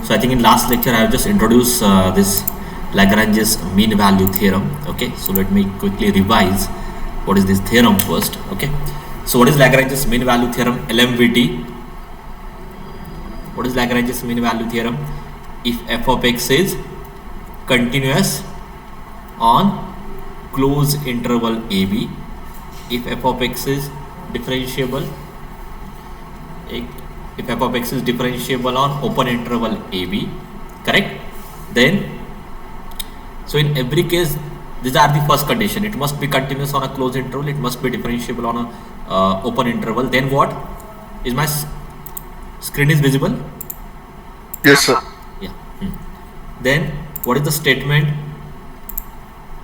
So I think in last lecture I have just introduced this Lagrange's mean value theorem. Okay, so let me quickly revise what is this theorem first. Okay, so what is Lagrange's mean value theorem? LMVT. What is Lagrange's mean value theorem? If f of x is continuous on closed interval AB, if f of x is differentiable, if f of x is differentiable on open interval AB, correct, then so in every case these are the first condition. It must be continuous on a closed interval, it must be differentiable on a open interval. Then what is my screen is visible? Yes, sir. Yeah. Then what is the statement?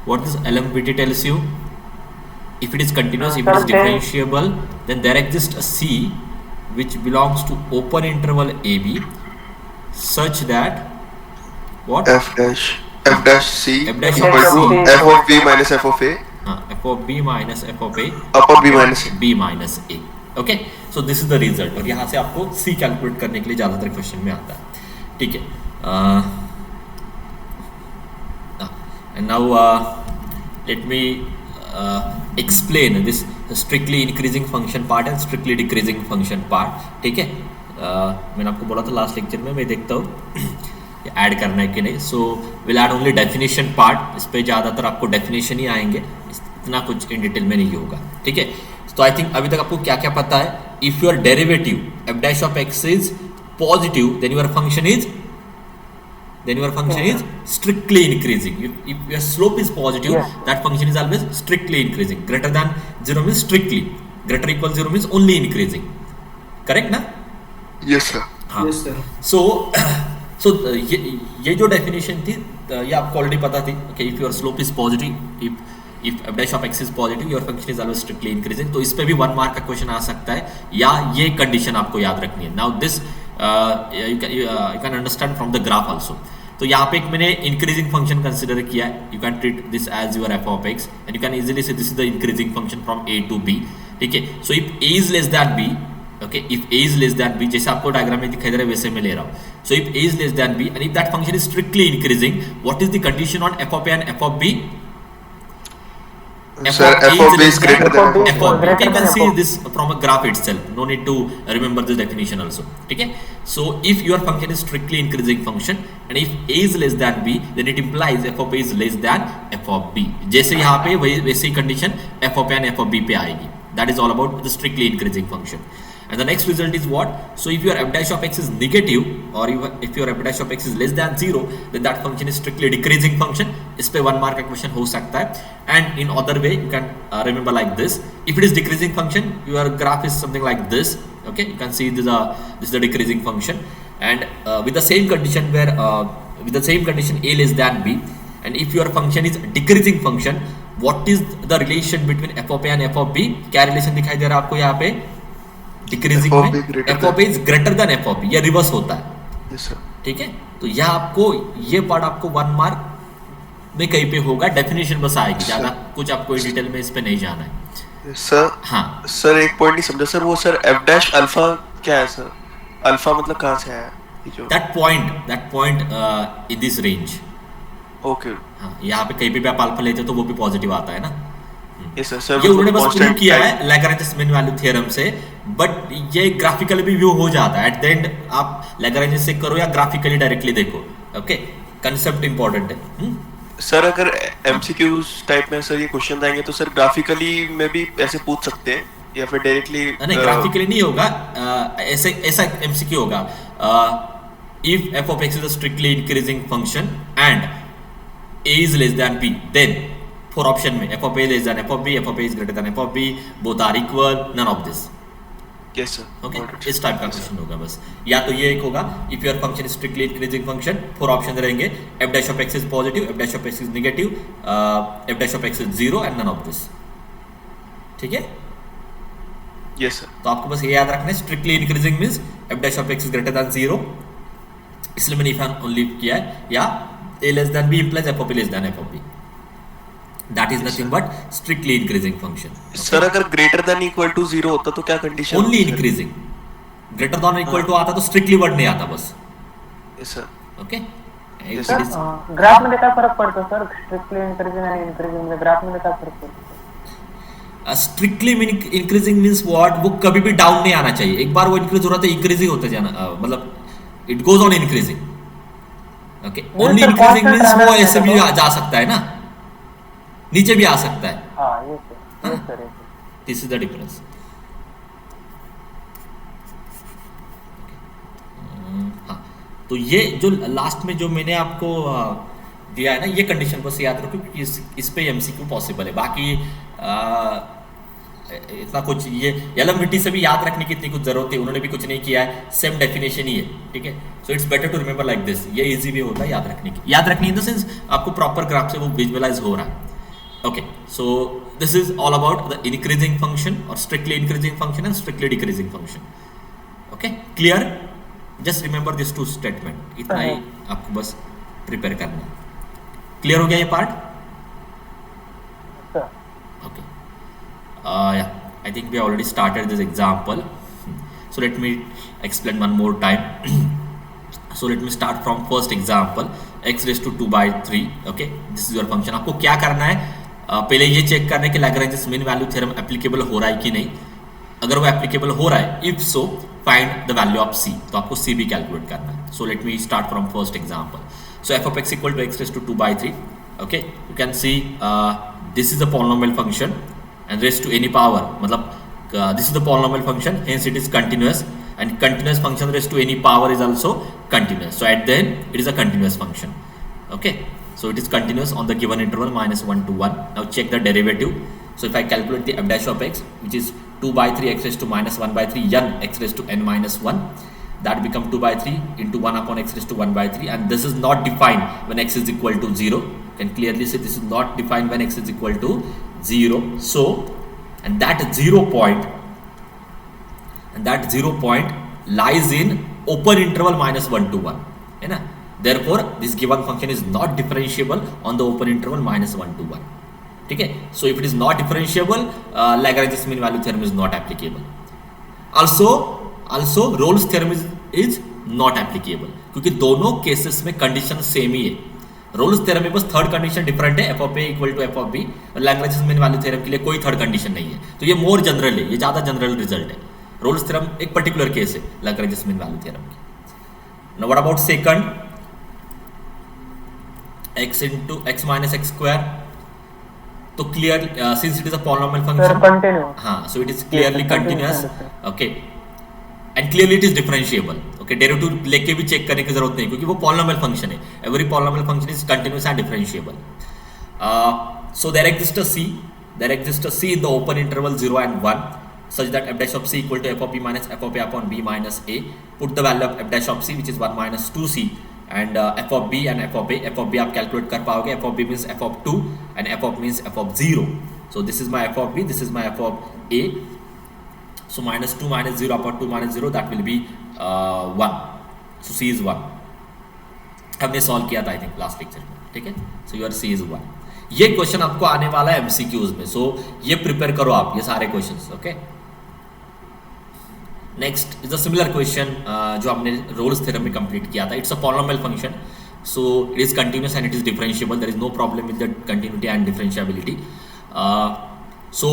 What this LMVT tells you? If it is continuous, if it is differentiable, then there exists a C which belongs to open interval AB such that what? F dash C F dash equal to C. f of b minus f of a F of B minus F of A upon b minus B minus A. Okay, so this is the result. और यहाँ से आपको C calculate करने के लिए ज़्यादातर question में आता है. ठीक है. And now let me explain this strictly increasing function part and strictly decreasing function part. ठीक है. मैंने आपको बोला था लास्ट लेक्चर में, मैं देखता हूँ ऐड करना है कि नहीं. So will add only definition part. इस पर ज़्यादातर आपको डेफिनेशन ही आएंगे, इतना कुछ इन डिटेल में नहीं होगा. ठीक है. तो आई थिंक अभी तक आपको क्या क्या पता है. If your derivative f dash of x is positive, then your function is strictly increasing. If your slope is positive, that function is always strictly increasing. Greater than 0 means strictly, greater equal 0 means only increasing. Correct ना? Yes sir. हाँ. Yes, sir. So ये जो definition थी ये आपको already पता थी. Okay, if your slope is positive, if f dash of x is positive, your function is always strictly increasing. तो इस पे भी 1 मार्क का क्वेश्चन आ सकता है, या ये कंडीशन आपको याद रखनी है. Now this you can understand from the graph also. तो यहाँ पे एक मैंने इंक्रीजिंग फंक्शन कंसिडर किया है. You can treat this as your f of x and you can easily say this is the increasing function from a to b. ठीक है. So if a is less than b, okay, if a is less than b, जैसे आपको diagram में दिखाई दे रहा है वैसे मैं ले रहा हूँ. So if a is less than b and if that function is strictly increasing, what is the condition on f of a and f of b? Sir, f of b is greater than f of f of b. You can see this from a graph itself. No need to remember this definition also. ठीक है. So if your function is strictly increasing function and if a is less than b, then it implies f of a is less than f of b. जैसे यहाँ पे वैसे ही condition f of a and f of b पे आएगी. That is all about the strictly increasing function. And the next result is what? So if your f dash of x is negative or if your f dash of x is less than 0, then that function is strictly decreasing function. इस पे 1 mark का question हो सकता है. And in other way you can remember like this. If it is decreasing function, your graph is something like this. Okay, you can see this is the decreasing function. And with the same condition where with the same condition a less than b, and if your function is decreasing function, what is the relation between f of a and f of b? क्या relation दिखाई दे रहा है आपको यहाँ पे? Decreasing में f of a is greater than f of b, या reverse होता है. Yes sir. ठीक है. तो यह आपको ये पार्ट आपको 1 मार्क में कहीं पे होगा, डेफिनेशन बस आएगी, ज्यादा कुछ आपको डिटेल में इस पे नहीं जाना है. सर हाँ सर एक पॉइंट नहीं समझा सर. वो सर f dash अल्फा क्या है सर? अल्फा मतलब कहाँ से आया ये जो? That point in this range. Okay. हाँ, यहाँ पे कहीं पे भी आप अल्फा लेते हो तो वो भी पॉजिटिव आता है ना. Yes sir. सर ये उन्होंने बस प्रूव किया है लैग्रेंज मीन वैल्यू थ्योरम से, बट ये ग्राफिकली भी व्यू हो जाता है. एट द एंड आप लैग्रेंज से करो या ग्राफिकली डायरेक्टली देखो. ओके, कंसेप्ट इंपॉर्टेंट है. सर अगर एमसीक्यूज टाइप में सर ये क्वेश्चन आएंगे तो सर ग्राफिकली में भी ऐसे पूछ सकते हैं या फिर डायरेक्टली? नहीं, ग्राफिकली नहीं होगा. ऐसा एमसीक्यू होगा. If f of x is a strictly increasing function and a is less than b, then four option में f of a less than f of b, f of a is greater than f of b, both are equal, none of this. Yes sir. Okay, इस type का question होगा बस. या तो ये एक होगा if your function strictly increasing function, four option रहेंगे. F dash of x is positive, f dash of x is negative, f dash of x is 0 and none of this. ठीक है. Yes sir. तो आपको बस ये याद रखना है, strictly increasing means f dash of x is greater than 0, इसलिए मैंने इफ ओनली किया है. या a less than b implies f of a less than f of b. That is nothing but strictly increasing function. Sir अगर greater than equal to 0 होता तो क्या condition? Only increasing. Greater than equal to आता तो strictly word नहीं आता बस. Yes sir. Okay Yes, sir graph मध्ये काय फरक पडतो सर स्ट्रिक्टली इन्क्रीजिंग आणि इन्क्रीजिंग मध्ये ग्राफ मध्ये काय फरक पडतो स्ट्रिक्टली इंक्रीजिंग मीन्स व्हाट, वो कभी भी डाउन नहीं आना चाहिए, एक बार वो इंक्रीज हो रहा था इंक्रीजिंग होता जाना, मतलब it goes on increasing. Okay only sir, increasing constant means वो रहना ऐसे भी चाहिए. जा सकता है ना, नीचे भी आ सकता है. हाँ ये sir this is the difference. हाँ तो ये जो लास्ट में जो मैंने आपको दिया है ना, ये कंडीशन बस याद रखो क्योंकि इस पे एमसीक्यू पॉसिबल है. बाकी इतना कुछ ये एलएमवीटी से भी याद रखने की इतनी कुछ जरूरत है, उन्होंने भी कुछ नहीं किया है, सेम डेफिनेशन ही है. ठीक है, so it's better to remember like this. ये इजी वे होता है याद रखने की, याद रखने इन द सेंस आपको प्रॉपर ग्राफ से वो विजुअलाइज हो रहा है. Okay so this is all about the increasing function और strictly increasing function and strictly decreasing function. Okay clear, just remember this two statement, इतना ही आपको बस प्रिपेयर करना है. क्लियर हो गया ये part? Okay yeah, I think we already started this example, so let me explain one more time. So let me start from first example, x raised to 2 by 3. okay, this is your function. आपको क्या करना है, पहले ये check करना है कि Lagrange mean value theorem applicable हो रहा है कि नहीं. अगर वो एप्लीकेबल हो रहा है, if so find the value of c, तो आपको c भी कैलकुलेट करना है. So let me start from first example. सो f of x equal to x raised to 2 by 3. okay, you can see this is the polynomial function and raised to any power, मतलब this is the polynomial function, hence it is continuous, and continuous function raised to any power is also continuous. So at the end it is a continuous function. okay, so it is continuous on the given interval -1 to 1. Now check the derivative. So if I calculate the f dash of x, which is 2 by 3 x raised to -1 by 3 n x raised to n minus 1, that become 2 by 3 into 1 upon x raised to 1 by 3, and this is not defined when x is equal to 0. You can clearly say this is not defined when x is equal to 0. So and that 0 point lies in open interval -1 to 1, है ना. Therefore this given function is not differentiable on the open interval -1 to 1. ठीक है, so if it is not differentiable, Lagrange's mean value theorem is not applicable. Also Rolle's theorem is not applicable, क्योंकि दोनों cases में condition same ही है. Rolle's theorem में बस third condition different है, f of a equal to f of b. Lagrange mean value theorem के लिए कोई थर्ड कंडीशन नहीं है, तो ये मोर जनरल है, ये ज़्यादा जनरल रिजल्ट है. रोल्स थ्योरम एक पर्टिकुलर केस है लैग्रेंज मीन वैल्यू थ्योरम की. Now what about second, x into x minus x square. तो clear since it is a polynomial function, हाँ, so it is clearly continuous. Okay and clearly it is differentiable. Okay, derivative लेके भी check करने की जरूरत नहीं, क्योंकि वो पॉलिनोमियल फंक्शन है. Every polynomial function is continuous and differentiable. So there exist a c in the open interval 0 and 1 such that f dash of c equal to f of b minus f of a upon b minus a. Put the value of f dash of c which is 1 minus 2c and f of b and f of a. f of b आप calculate कर पाओगे, f of b means f of 2 and f of means f of 0. So this is my f of b, this is my f of a. So minus 2 minus 0 upon 2 minus 0, that will be 1. So c is 1. हमने solve किया था I think last lecture में. ठीक है, so your c is 1. ये question आपको आने वाला है एमसीक्यूज में, सो ये प्रिपेयर करो आप ये सारे questions. Okay, next is a similar question जो हमने रोल्स थ्योरम में कंप्लीट किया था. It's a polynomial function, so it is continuous and it is differentiable. There is no problem with the continuity and differentiability. So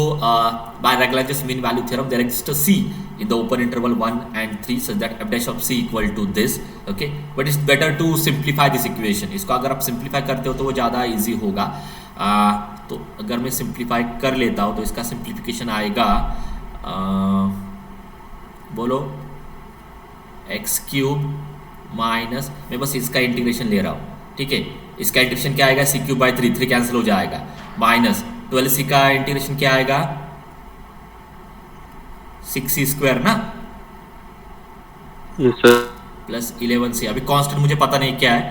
by Lagrange's mean value theorem, there exists a c in the open interval 1 and 3 such that f dash of c equal to this. Okay, but it's better to simplify this equation. इसको अगर आप simplify करते हो तो वो ज़्यादा easy होगा. तो अगर मैं सिंप्लीफाई कर लेता हूँ तो इसका सिंप्लीफिकेशन आएगा, बोलो एक्स क्यूब माइनस, मैं बस इसका इंटीग्रेशन ले रहा हूँ. ठीक है, इसका इंटीग्रेशन क्या आएगा, सी क्यूब बाई 3 कैंसिल हो जाएगा, माइनस 12c का इंटीग्रेशन क्या आएगा, 6c स्क्वायर ना, प्लस 11c. अभी कांस्टेंट मुझे पता नहीं क्या है,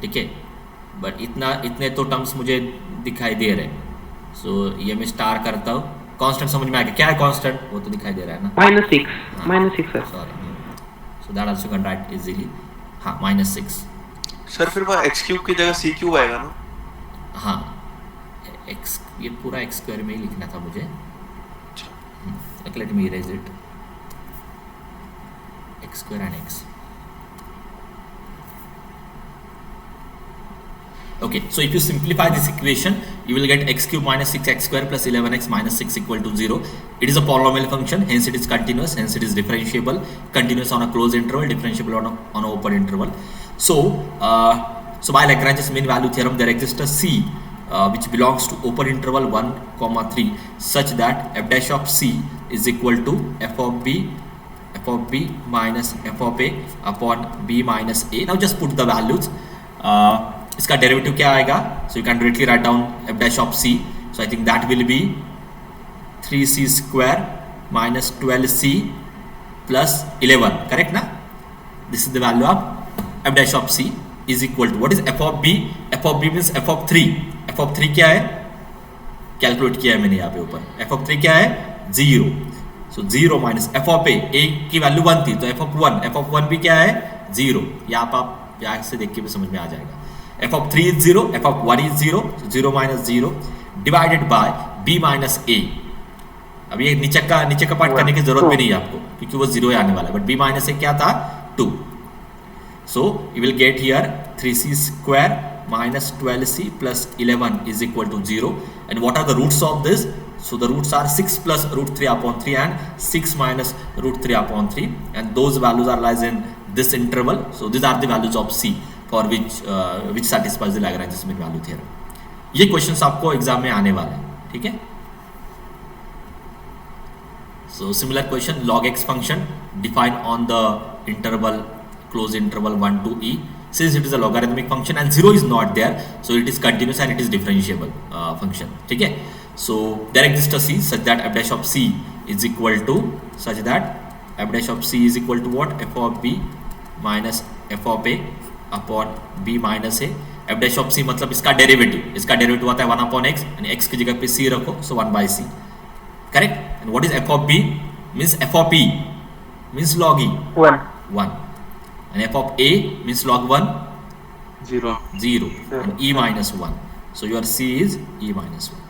ठीक है, बट इतने तो टर्म्स मुझे दिखाई दे रहे हैं. सो ये मैं स्टार करता हूँ, कांस्टेंट समझ में आ गया. क्या है कांस्टेंट, वो तो दिखाई दे रहा है ना, -6 sorry. So that also can write easily. हाँ, -6. सर फिर वहाँ x क्यूब की जगह c क्यूब आएगा ना. हाँ, x ये पूरा x स्क्वायर में ही लिखना था मुझे. Let me erase it, x square and x. Okay, so if you simplify this equation, you will get x cube minus 6x square plus 11x minus 6 equal to 0. It is a polynomial function, hence it is continuous, hence it is differentiable, continuous on a closed interval, differentiable on an open interval. So by Lagrange's mean value theorem, there exists a C which belongs to open interval 1, 3 such that f dash of C is equal to f of b minus f of a upon b minus a. Now just put the values. इसका derivative क्या आएगा? So you can directly write down f dash of c. So I think that will be 3c square minus 12c plus 11. Correct ना? This is the value of f dash of c is equal to what is f of b? F of b means f of 3. F of 3 क्या है? Calculate किया है मैंने यहाँ पे ऊपर. F of 3 क्या है? 0. सो 0 माइनस एफ ऑफ ए की वैल्यू 1 थी, तो एफ ऑफ 1, एफ ऑफ 1 भी क्या है? 0. यहाँ आप यहाँ से देख के भी समझ में आ जाएगा. f of 3 is 0, f of 1 is 0, so 0 minus 0 divided by b minus a. अब ये नीचे का पार्ट करने की जरूरत भी नहीं है आपको क्योंकि वो 0 आने वाला है. बट b minus a क्या था? 2. So you will get here 3c square minus 12c plus 11 is equal to 0. And what are the roots of this? So the roots are 6 plus root 3 upon 3 and 6 minus root 3 upon 3. And those values are lies in this interval. So these are the values of c for which satisfies the Lagrange's mean value theorem. ये questions आपको exam में आने वाले हैं. ठीक है? So similar question, log x function defined on the interval closed interval 1 to e. Since it is a logarithmic function and 0 is not there, so it is continuous and it is differentiable function. ठीक है? So there exists a c such that f dash of c is equal to such that f dash of c is equal to what? f of b minus f of a upon b minus a. F dash of c मतलब इसका derivative आता है 1 upon x, यानी x की जगह पे c रखो, so 1 by c. Correct? And what is f of b? Means f of e means log e 1 and f of a means log 1 0 and e minus 1. So your c is e minus 1.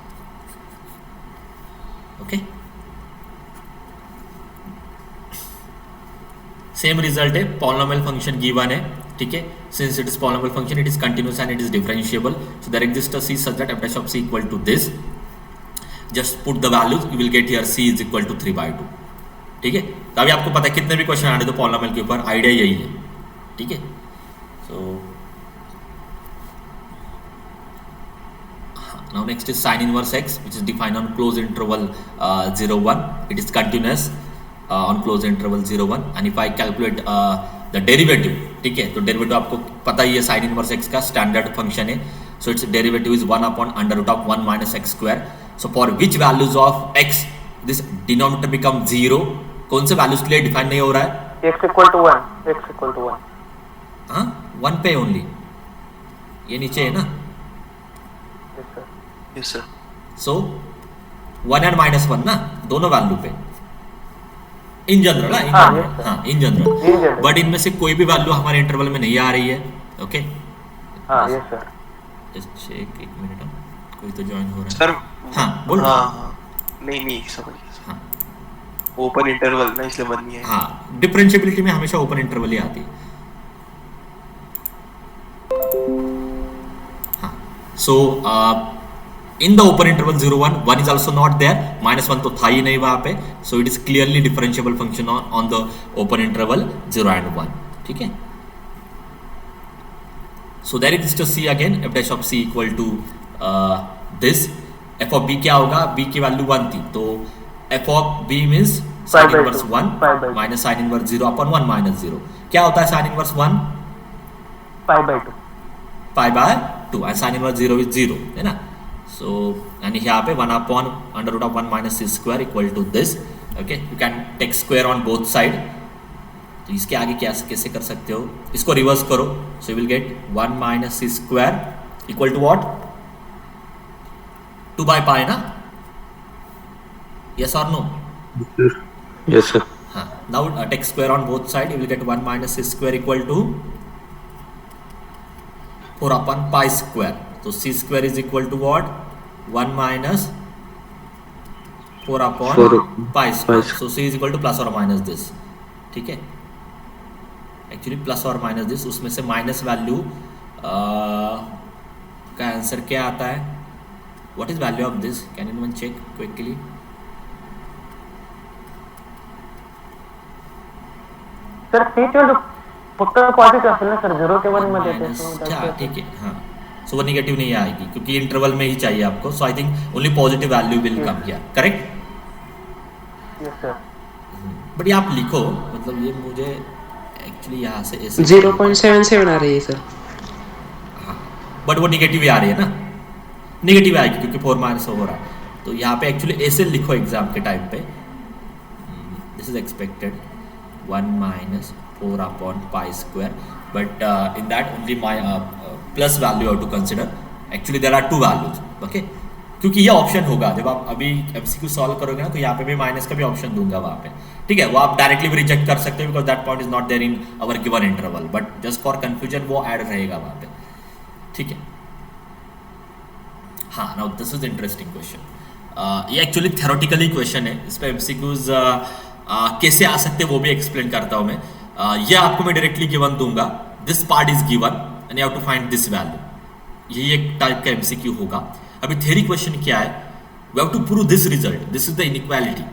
Okay, same result है. Polynomial function given है. ठीक है? Since it is polynomial function, it is continuous and it is differentiable. So there exist a c such that f dash of c equal to this. Just put the values, you will get here c is equal to 3/2. ठीक है? तो अभी आपको पता है कितने भी question आने दो पॉलिनोमियल के ऊपर, आइडिया यही है. ठीक है? सो now next is sin inverse x, which is defined on closed interval 0-1. It is continuous on closed interval 0-1. and if I calculate the derivative, ठीक है, तो डेरिवेटिव आपको पता ही है sin inverse x का स्टैंडर्ड फंक्शन है. so its derivative is 1 upon under root of 1 minus x square. so for which values of x this denominator become 0? कौन से वैल्यूज के लिए डिफाइन नहीं हो रहा है? x equal to 1. हाँ, 1 पे ओनली. ये नीचे है ना? Yes sir. so 1 and -1 ना, दोनों वैल्यू पे in general. In general. But इनमें से कोई भी वैल्यू हमारे इंटरवल में नहीं आ रही है. Okay, yes sir. Just check, एक मिनट. कोई तो ज्वाइन हो रहा है सर. हाँ बोल. नहीं समझ गया. हाँ, ओपन इंटरवल ना, इसलिए बन नहीं है. हाँ, डिफरेंशिएबिलिटी में हमेशा ओपन इंटरवल ही आती है. हाँ, सो in the open interval 0-1, 1 is also not there, -1 तो था ही नहीं वहां पे. so it is clearly differentiable function on the open interval 0 and 1. ठीक है? so there is just c again, f dash of c equal to this. f of b क्या होगा? b की वैल्यू 1 थी, तो f of b means sin inverse 1 minus sin inverse 0 upon 1 minus 0. क्या होता है sin inverse 1? pi by 2 and sin inverse 0 is 0, है ना? so and यहाँ पे 1 upon under root of 1 minus c square equal to this. okay, you can take square on both side. तो इसके आगे क्या कैसे कर सकते हो? इसको रिवर्स करो, so you will get 1 minus c square equal to what? 2 by pi ना? yes or no? Yes sir. हाँ, now take square on both side, you will get 1 minus c square equal to 4 upon pi square. तो c square is equal to what? 1 minus 4 upon pi square. so c is equal to plus or minus this. ठीक है? Actually plus और minus this, उसमें से minus value का answer क्या आता है? What is value of this? Can anyone check quickly? Sir t12 फक्त पॉझिटिव्ह असेल ना सर, 0 ते 1 मध्ये ते, so हाँ that's it. ठीक है, हाँ सो वो निगेटिव नहीं आएगी क्योंकि इंटरवल में ही चाहिए आपको, so I think only positive value will come here, correct? Yes, sir. But ये आप लिखो, मतलब ये मुझे एक्चुअली यहाँ से ऐसे 0.77 आ रही है सर। हाँ बट वो निगेटिव ही आ रही है ना, निगेटिव आएगी क्योंकि 4 माइनस हो रहा है, तो यहाँ पे एक्चुअली ऐसे लिखो एग्जाम के टाइम पे, this is expected 1 minus 4 upon pi square, but in that only my plus value have to consider, actually there are 2 values, okay? क्योंकि ये ऑप्शन होगा जब आप अभी एमसीक्यू सॉल्व करोगे ना, तो यहाँ पे भी माइनस का भी ऑप्शन दूंगा वहाँ पे, ठीक है? वो आप डायरेक्टली भी रिजेक्ट कर सकते हो because that point is not there in our given interval, but just for confusion वो ऐड रहेगा वहाँ पे, ठीक है? हाँ, now this is interesting question, ये एक्चुअली थ्योरेटिकली क्वेश्चन है, इस पर एमसीक्यूज कैसे आ सकते हैं वो भी एक्सप्लेन करता हूँ मैं। ये आपको मैं डायरेक्टली गिवन दूंगा, this part is given and you have to find this value, ये एक टाइप का एमसीक्यू होगा। अभी थ्योरी क्वेश्चन क्या है, we have to prove this result, this is the inequality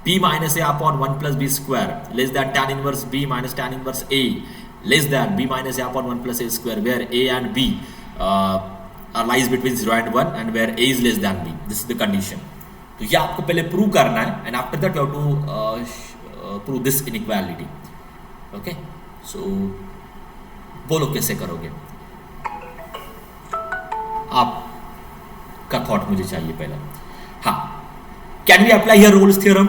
p minus a upon 1 plus b square less than tan inverse b minus tan inverse a less than b minus a upon 1 plus a square, where a and b lies between 0 and 1 and where a is less than b, this is the condition। तो ये आपको पहले prove करना है and after that you have to prove this inequality, okay? So बोलो कैसे करोगे, आपका थॉट मुझे चाहिए पहले। हाँ, can we apply here Rolle's theorem?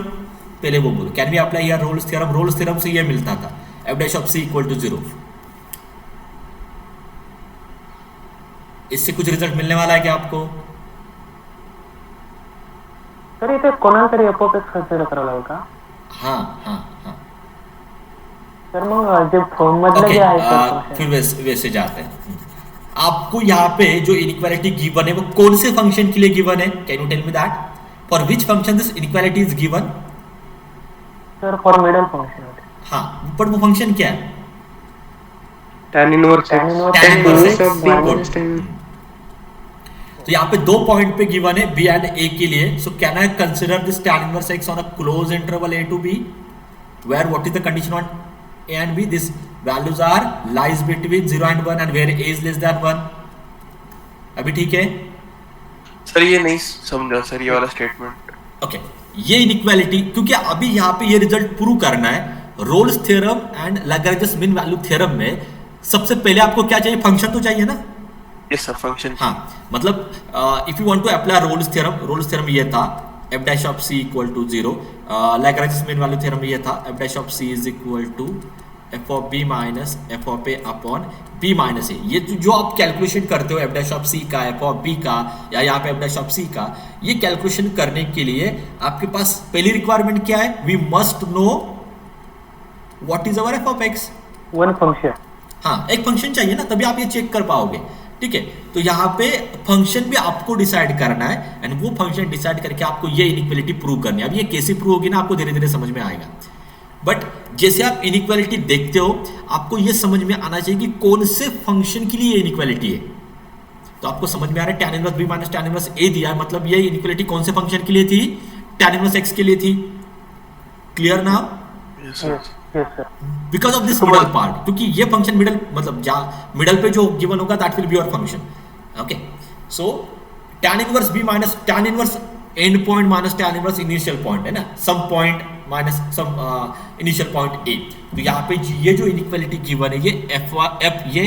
पहले वो बोलो, can we apply here Rolle's theorem? Rolle's theorem से ये मिलता था f dash of c equal to 0, इससे कुछ रिजल्ट मिलने वाला है क्या आपको? सर इथे कोणाला तरी एफओएक्स कन्सिडर करावं लागेल का? हाँ हाँ हाँ, सर मग जे फॉर्म मधलं जे आहे सर, फिर वैसे जाते हैं। आपको यहाँ पे जो इनइक्वालिटी गिवन है वो कौन से फंक्शन के लिए गिवन है? Can you tell me that? For which function this inequality is given? Sir for middle function. हाँ, बट वो फंक्शन क्या है? tan inverse Tan x inverse tan inverse x of b minus minus tan तो यहाँ पे 2 point पे given है b and a के लिए, सो can I consider this tan inverse x on a close interval a to b, where what is the condition on a and b? This values are lies between 0 and 1 and where a is less than 1। अभी ठीक है? Sir ये नहीं समझा sir ये वाला statement. Okay, ये inequality, क्योंकि अभी यहाँ पे ये रिजल्ट प्रूव करना है Rolle's theorem and Lagrange mean value theorem में, सबसे पहले आपको क्या चाहिए? फंक्शन तो चाहिए ना? Yes sir, function. हाँ, मतलब if you want to apply Rolle's theorem ये था f dash of c equal to 0, Lagrange mean value theorem ये था f dash of c is equal to f of b minus f of a upon b minus a। ये जो आप calculation करते हो f dash of c का, f of b का, या यहाँ पे f dash of c का, ये कैलकुलेशन करने के लिए आपके पास पहली रिक्वायरमेंट क्या है? We must know what is our f of x। One function. हाँ, एक फंक्शन चाहिए ना, तभी आप ये चेक कर पाओगे, ठीक है? तो यहाँ पे फंक्शन भी आपको डिसाइड करना है एंड वो फंक्शन डिसाइड करके आपको ये इनइक्वालिटी प्रूव करनी है। अब ये कैसे प्रूव होगी ना, आपको धीरे धीरे समझ में आएगा, बट जैसे आप इनइक्वालिटी देखते हो आपको ये समझ में आना चाहिए कि कौन से फंक्शन के लिए ये इनइक्वालिटी है। तो आपको समझ में आ रहा है tan inverse b minus tan inverse a दिया है, मतलब ये इनइक्वालिटी कौन से फंक्शन के लिए थी? tan इनवर्स x के लिए थी। क्लियर ना? Yes sir. Yes sir. Because of this middle part, क्योंकि ये फंक्शन मिडल, मतलब मिडल पे जो गिवन होगा that will be your function, okay? So tan inverse b minus tan inverse end point minus tan inverse initial point है ना, some point minus some initial point a। तो यहाँ पे ये जो इनइक्वालिटी गिवन है ये f ये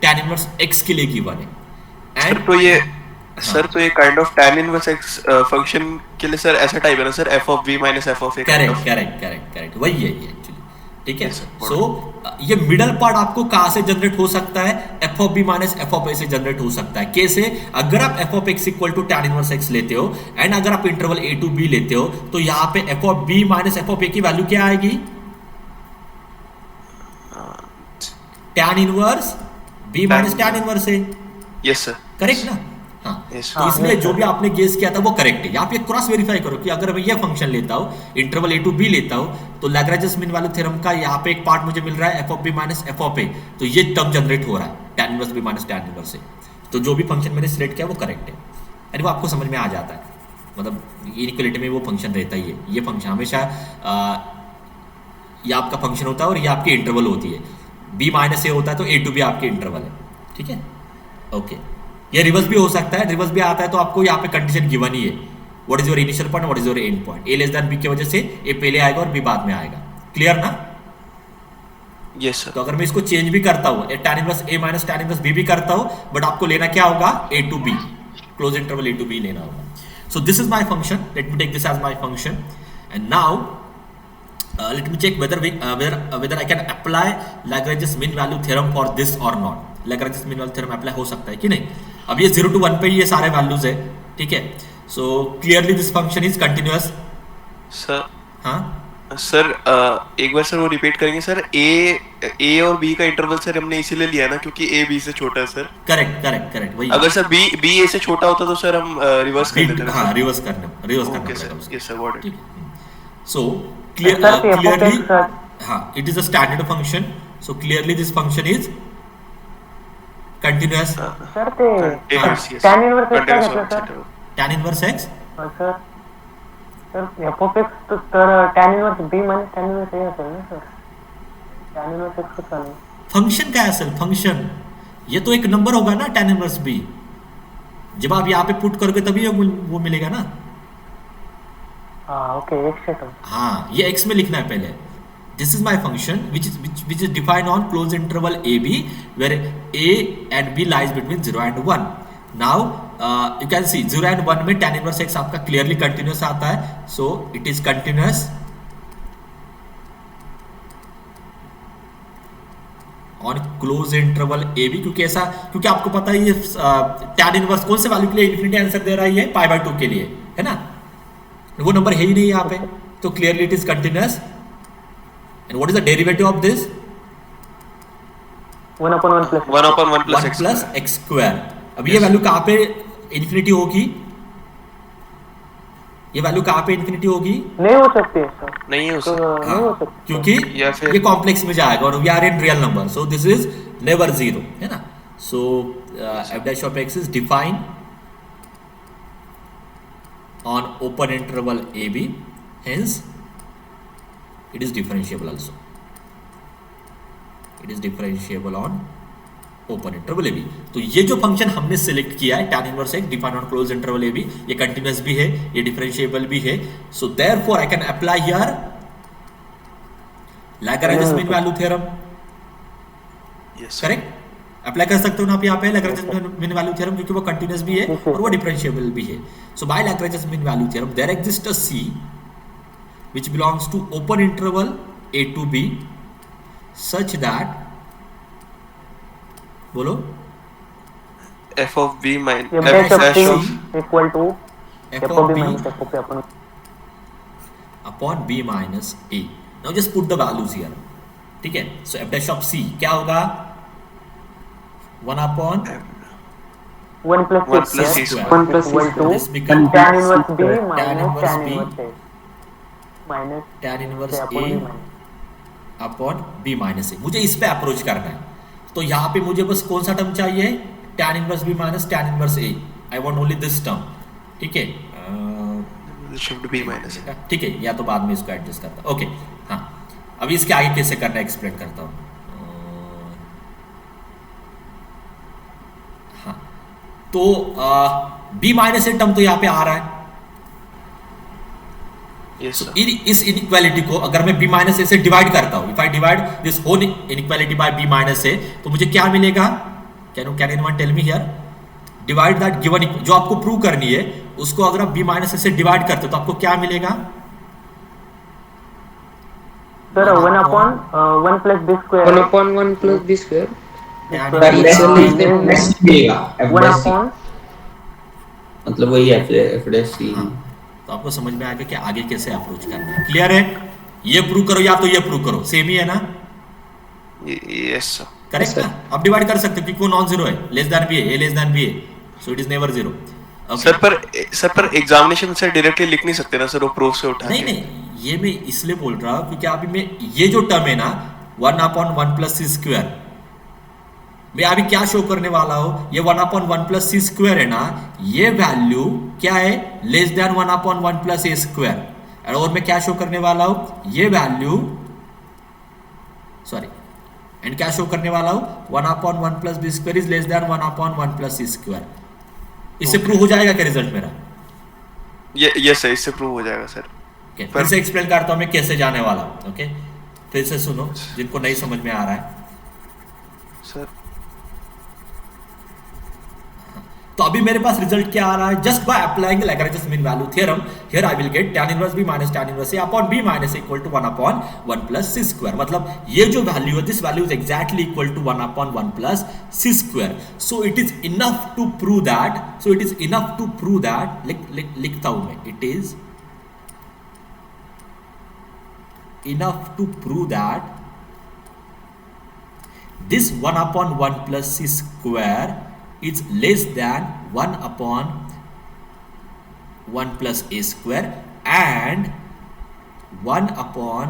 tan इनवर्स x के लिए गिवन है। सर तो ये सर तो ये kind of tan inverse x function के लिए सर ऐसा टाइप है ना sir, f of b minus f of a। Correct वही है ये एक्चुअली, ठीक है? सो ये मिडल पार्ट आपको कहां से जनरेट हो सकता है? f of b minus f of a से जनरेट हो सकता है। कैसे? अगर आप f of x equal to tan inverse x लेते हो एंड अगर आप इंटरवल a to b लेते हो, तो यहाँ पे f of b minus f of a की वैल्यू क्या आएगी? tan inverse b minus tan inverse a। Yes sir. Correct ना? हाँ, Yes, तो इसलिए जो भी आपने गेस किया था वो करेक्ट है। यहाँ पे क्रॉस वेरीफाई करो कि अगर मैं ये फंक्शन लेता हूँ, इंटरवल a to b लेता हूँ, तो लैग्रेंज मीन वैल्यू थ्योरम का यहाँ पे एक पार्ट मुझे मिल रहा है f of b minus f of a, तो ये टर्म जनरेट हो रहा है tan inverse b minus tan inverse a। तो जो भी फंक्शन मैंने सिलेक्ट किया वो करेक्ट है, यानी वो आपको समझ में आ जाता है। मतलब इनइक्वालिटी में वो फंक्शन रहता ही है, ये फंक्शन हमेशा ये आपका फंक्शन होता है और ये आपकी इंटरवल होती है। b माइनस ए होता है तो a टू b आपकी इंटरवल है, ठीक है। ओके, ये रिवर्स भी हो सकता है, रिवर्स भी आता है तो आपको यहाँ पे कंडीशन गिवन ही है, what is your initial point, what is your and point. a less than b की वजह से a पहले आएगा और b बाद में आएगा, क्लियर ना। Yes sir. तो अगर मैं इसको चेंज भी करता हूँ, tan inverse a minus tan inverse b भी करता हूँ, बट आपको लेना क्या होगा, a to b, close interval a to b लेना होगा। So this is my function. Let me take this as my function, and now let me check whether I can apply Lagrange's mean value theorem for this or not. Lagrange's mean value theorem apply हो सकता है कि नहीं। अब ये 0 to 1 पे ये सारे वैल्यूज है, ठीक है। So clearly this function is continuous. Sir हाँ सर एक बार सर वो रिपीट करेंगे सर। ए और बी का इंटरवल सर हमने इसीलिए लिया ना क्योंकि ए बी से छोटा है सर। करेक्ट करेक्ट करेक्ट, वही। अगर सर बी ए से छोटा होता तो सर हम रिवर्स कर लेते ना। हाँ, रिवर्स करना ओके पड़ेगा सर, उसको। Yes sir, got it. So Sir, f of clearly, x, हाँ, it is a standard function. So clearly this function is continuous. Sir ते Yes, yes. tan inverse x का Continuous घेतलं और sir. etc. Tan inverse x, sir sir f of x तर tan inverse b minus tan inverse a असेल ना sir. tan inverse x कसं आलं? Function क्या है असल फंक्शन, ये तो एक नंबर होगा ना tan इनवर्स b। जब आप यहाँ पे पुट करोगे तभी वो मिलेगा ना। हाँ ओके, x से तो हाँ, ये x में लिखना है पहले। This is my function which is defined on close interval a b where a and b lies between 0 and 1। Now you can see 0 and 1 में tan इनवर्स x आपका क्लियरली कंटिन्यूस आता है, so it is continuous on close interval a b, क्योंकि ऐसा, क्योंकि आपको पता है ये tan इनवर्स कौन से वैल्यू के लिए इन्फिनिटी आंसर दे रहा है, ये π/2 के लिए है ना, वो नंबर है ही नहीं यहाँ पे, तो clearly it is continuous. And what is the derivative of this, 1/1 plus 1/1 1 plus x square. अब ये वैल्यू कहाँ पे इन्फिनिटी होगी, ये वैल्यू कहाँ पे इन्फिनिटी होगी, नहीं हो सकती है सर, नहीं हो तो सकता नहीं हो सकती क्योंकि या फिर- ये कॉम्प्लेक्स में जाएगा और we are in real number, so this is never zero, है ना। सो f dash of x is defined on open interval AB, hence it is differentiable also. It is differentiable on open interval AB. तो ये जो function हमने select किया है tan inverse x defined on close interval AB, ये continuous भी है, ये डिफरेंशिएबल भी है, so therefore I can apply here Lagrange's mean value theorem, yes correct. Apply कर सकते हो ना आप यहाँ पे Lagrange's mean value theorem, क्योंकि वो कंटिन्यूस भी है और वो डिफरेंशिएबल भी है। So by Lagrange's mean value theorem there exist a C which belongs to open interval a to b such that, बोलो, f of b minus f f dash dash of of t equal to f f of of b b minus f of a upon upon b minus a. Now just put the values here, ठीक है। सो f dash of c क्या होगा, 1 upon 1 plus 1 6 plus square c square 1 plus equal to this become tan inverse b tan minus inverse tan b inverse a minus tan inverse से upon a b minus upon b minus a. मुझे इस पे approach करना है, तो यहाँ पे मुझे बस कौन सा टर्म चाहिए, tan inverse b minus tan inverse a। I want only this term, ठीक है। shift b minus ठीक है, या तो बाद में इसको एडजस्ट करता हूँ, ओके। हाँ, अभी इसके आगे कैसे करना है एक्सप्लेन करता हूँ। हाँ, तो b माइनस ए टर्म तो यहाँ पे आ रहा है, यस सर इस इनइक्वालिटी को अगर मैं b माइनस ए से डिवाइड करता हूं, if I divide this whole inequality by b minus a, तो मुझे क्या मिलेगा, can anyone tell me here, divide that given, जो आपको प्रूव करनी है उसको अगर आप b माइनस ए से डिवाइड करते हो तो आपको क्या मिलेगा, sir 1/1 plus b square 1/1 plus b square. tan Square inverse is b, less than f मिलेगा f 1 dash c, upon मतलब वही f dash c। तो आपको समझ में आ गया कि आगे कैसे अप्रोच करना है, क्लियर है। ये प्रूव करो या तो ये प्रूव करो, सेम ही है ना, यस सर करेक्ट ना। आप डिवाइड कर सकते हो क्योंकि वो नॉन जीरो है, लेस देन बी है, ए लेस देन बी है, so it is never zero. Sir पर एग्जामिनेशन से डायरेक्टली लिख नहीं सकते ना सर, वो प्रूफ से उठा नहीं के। नहीं, ये मैं इसलिए बोल रहा हूं क्योंकि अभी मैं ये जो टर्म है ना 1/1 प्लस सी स्क्वायर, मैं अभी क्या शो करने वाला हूं, ये 1/1 प्लस सी स्क्वायर है ना, ये वैल्यू क्या है, less than 1/1 plus a square. और मैं क्या शो करने वाला हूं, ये वैल्यू सॉरी एंड क्या शो करने वाला हूं, 1/1 plus b square is less than 1/1 plus c square. इससे प्रूव हो जाएगा क्या रिजल्ट मेरा? यस सर, इससे प्रूव हो जाएगा सर। Okay, फिर से एक्सप्लेन करता हूं मैं कैसे जाने वाला हूं। ओके, फिर से सुनो जिनको नहीं समझ में आ रहा है। सर तो अभी मेरे पास रिजल्ट क्या आ रहा है, just by applying Lagrange mean value theorem, here I will get tan inverse b minus tan inverse a upon b minus equal to 1/1 plus c square. मतलब ये जो वैल्यू है, this value is exactly equal to 1/1 plus c square. So it is enough to prove that, so it is enough to prove that, लिखता हूं मैं, it is enough to prove that this 1/1 plus c square is less than 1/1 plus a square and 1/1